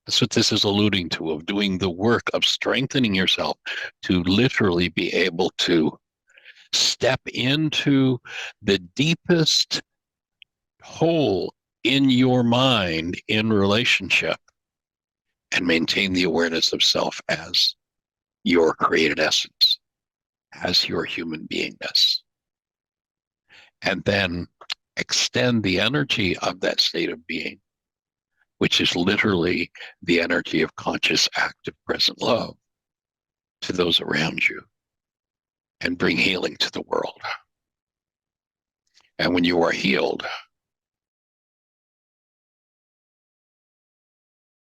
That's what this is alluding to, of doing the work of strengthening yourself to literally be able to step into the deepest hole in your mind in relationship and maintain the awareness of self as your created essence as your human beingness. And then extend the energy of that state of being, which is literally the energy of conscious, active, present love, to those around you, and bring healing to the world. And when you are healed,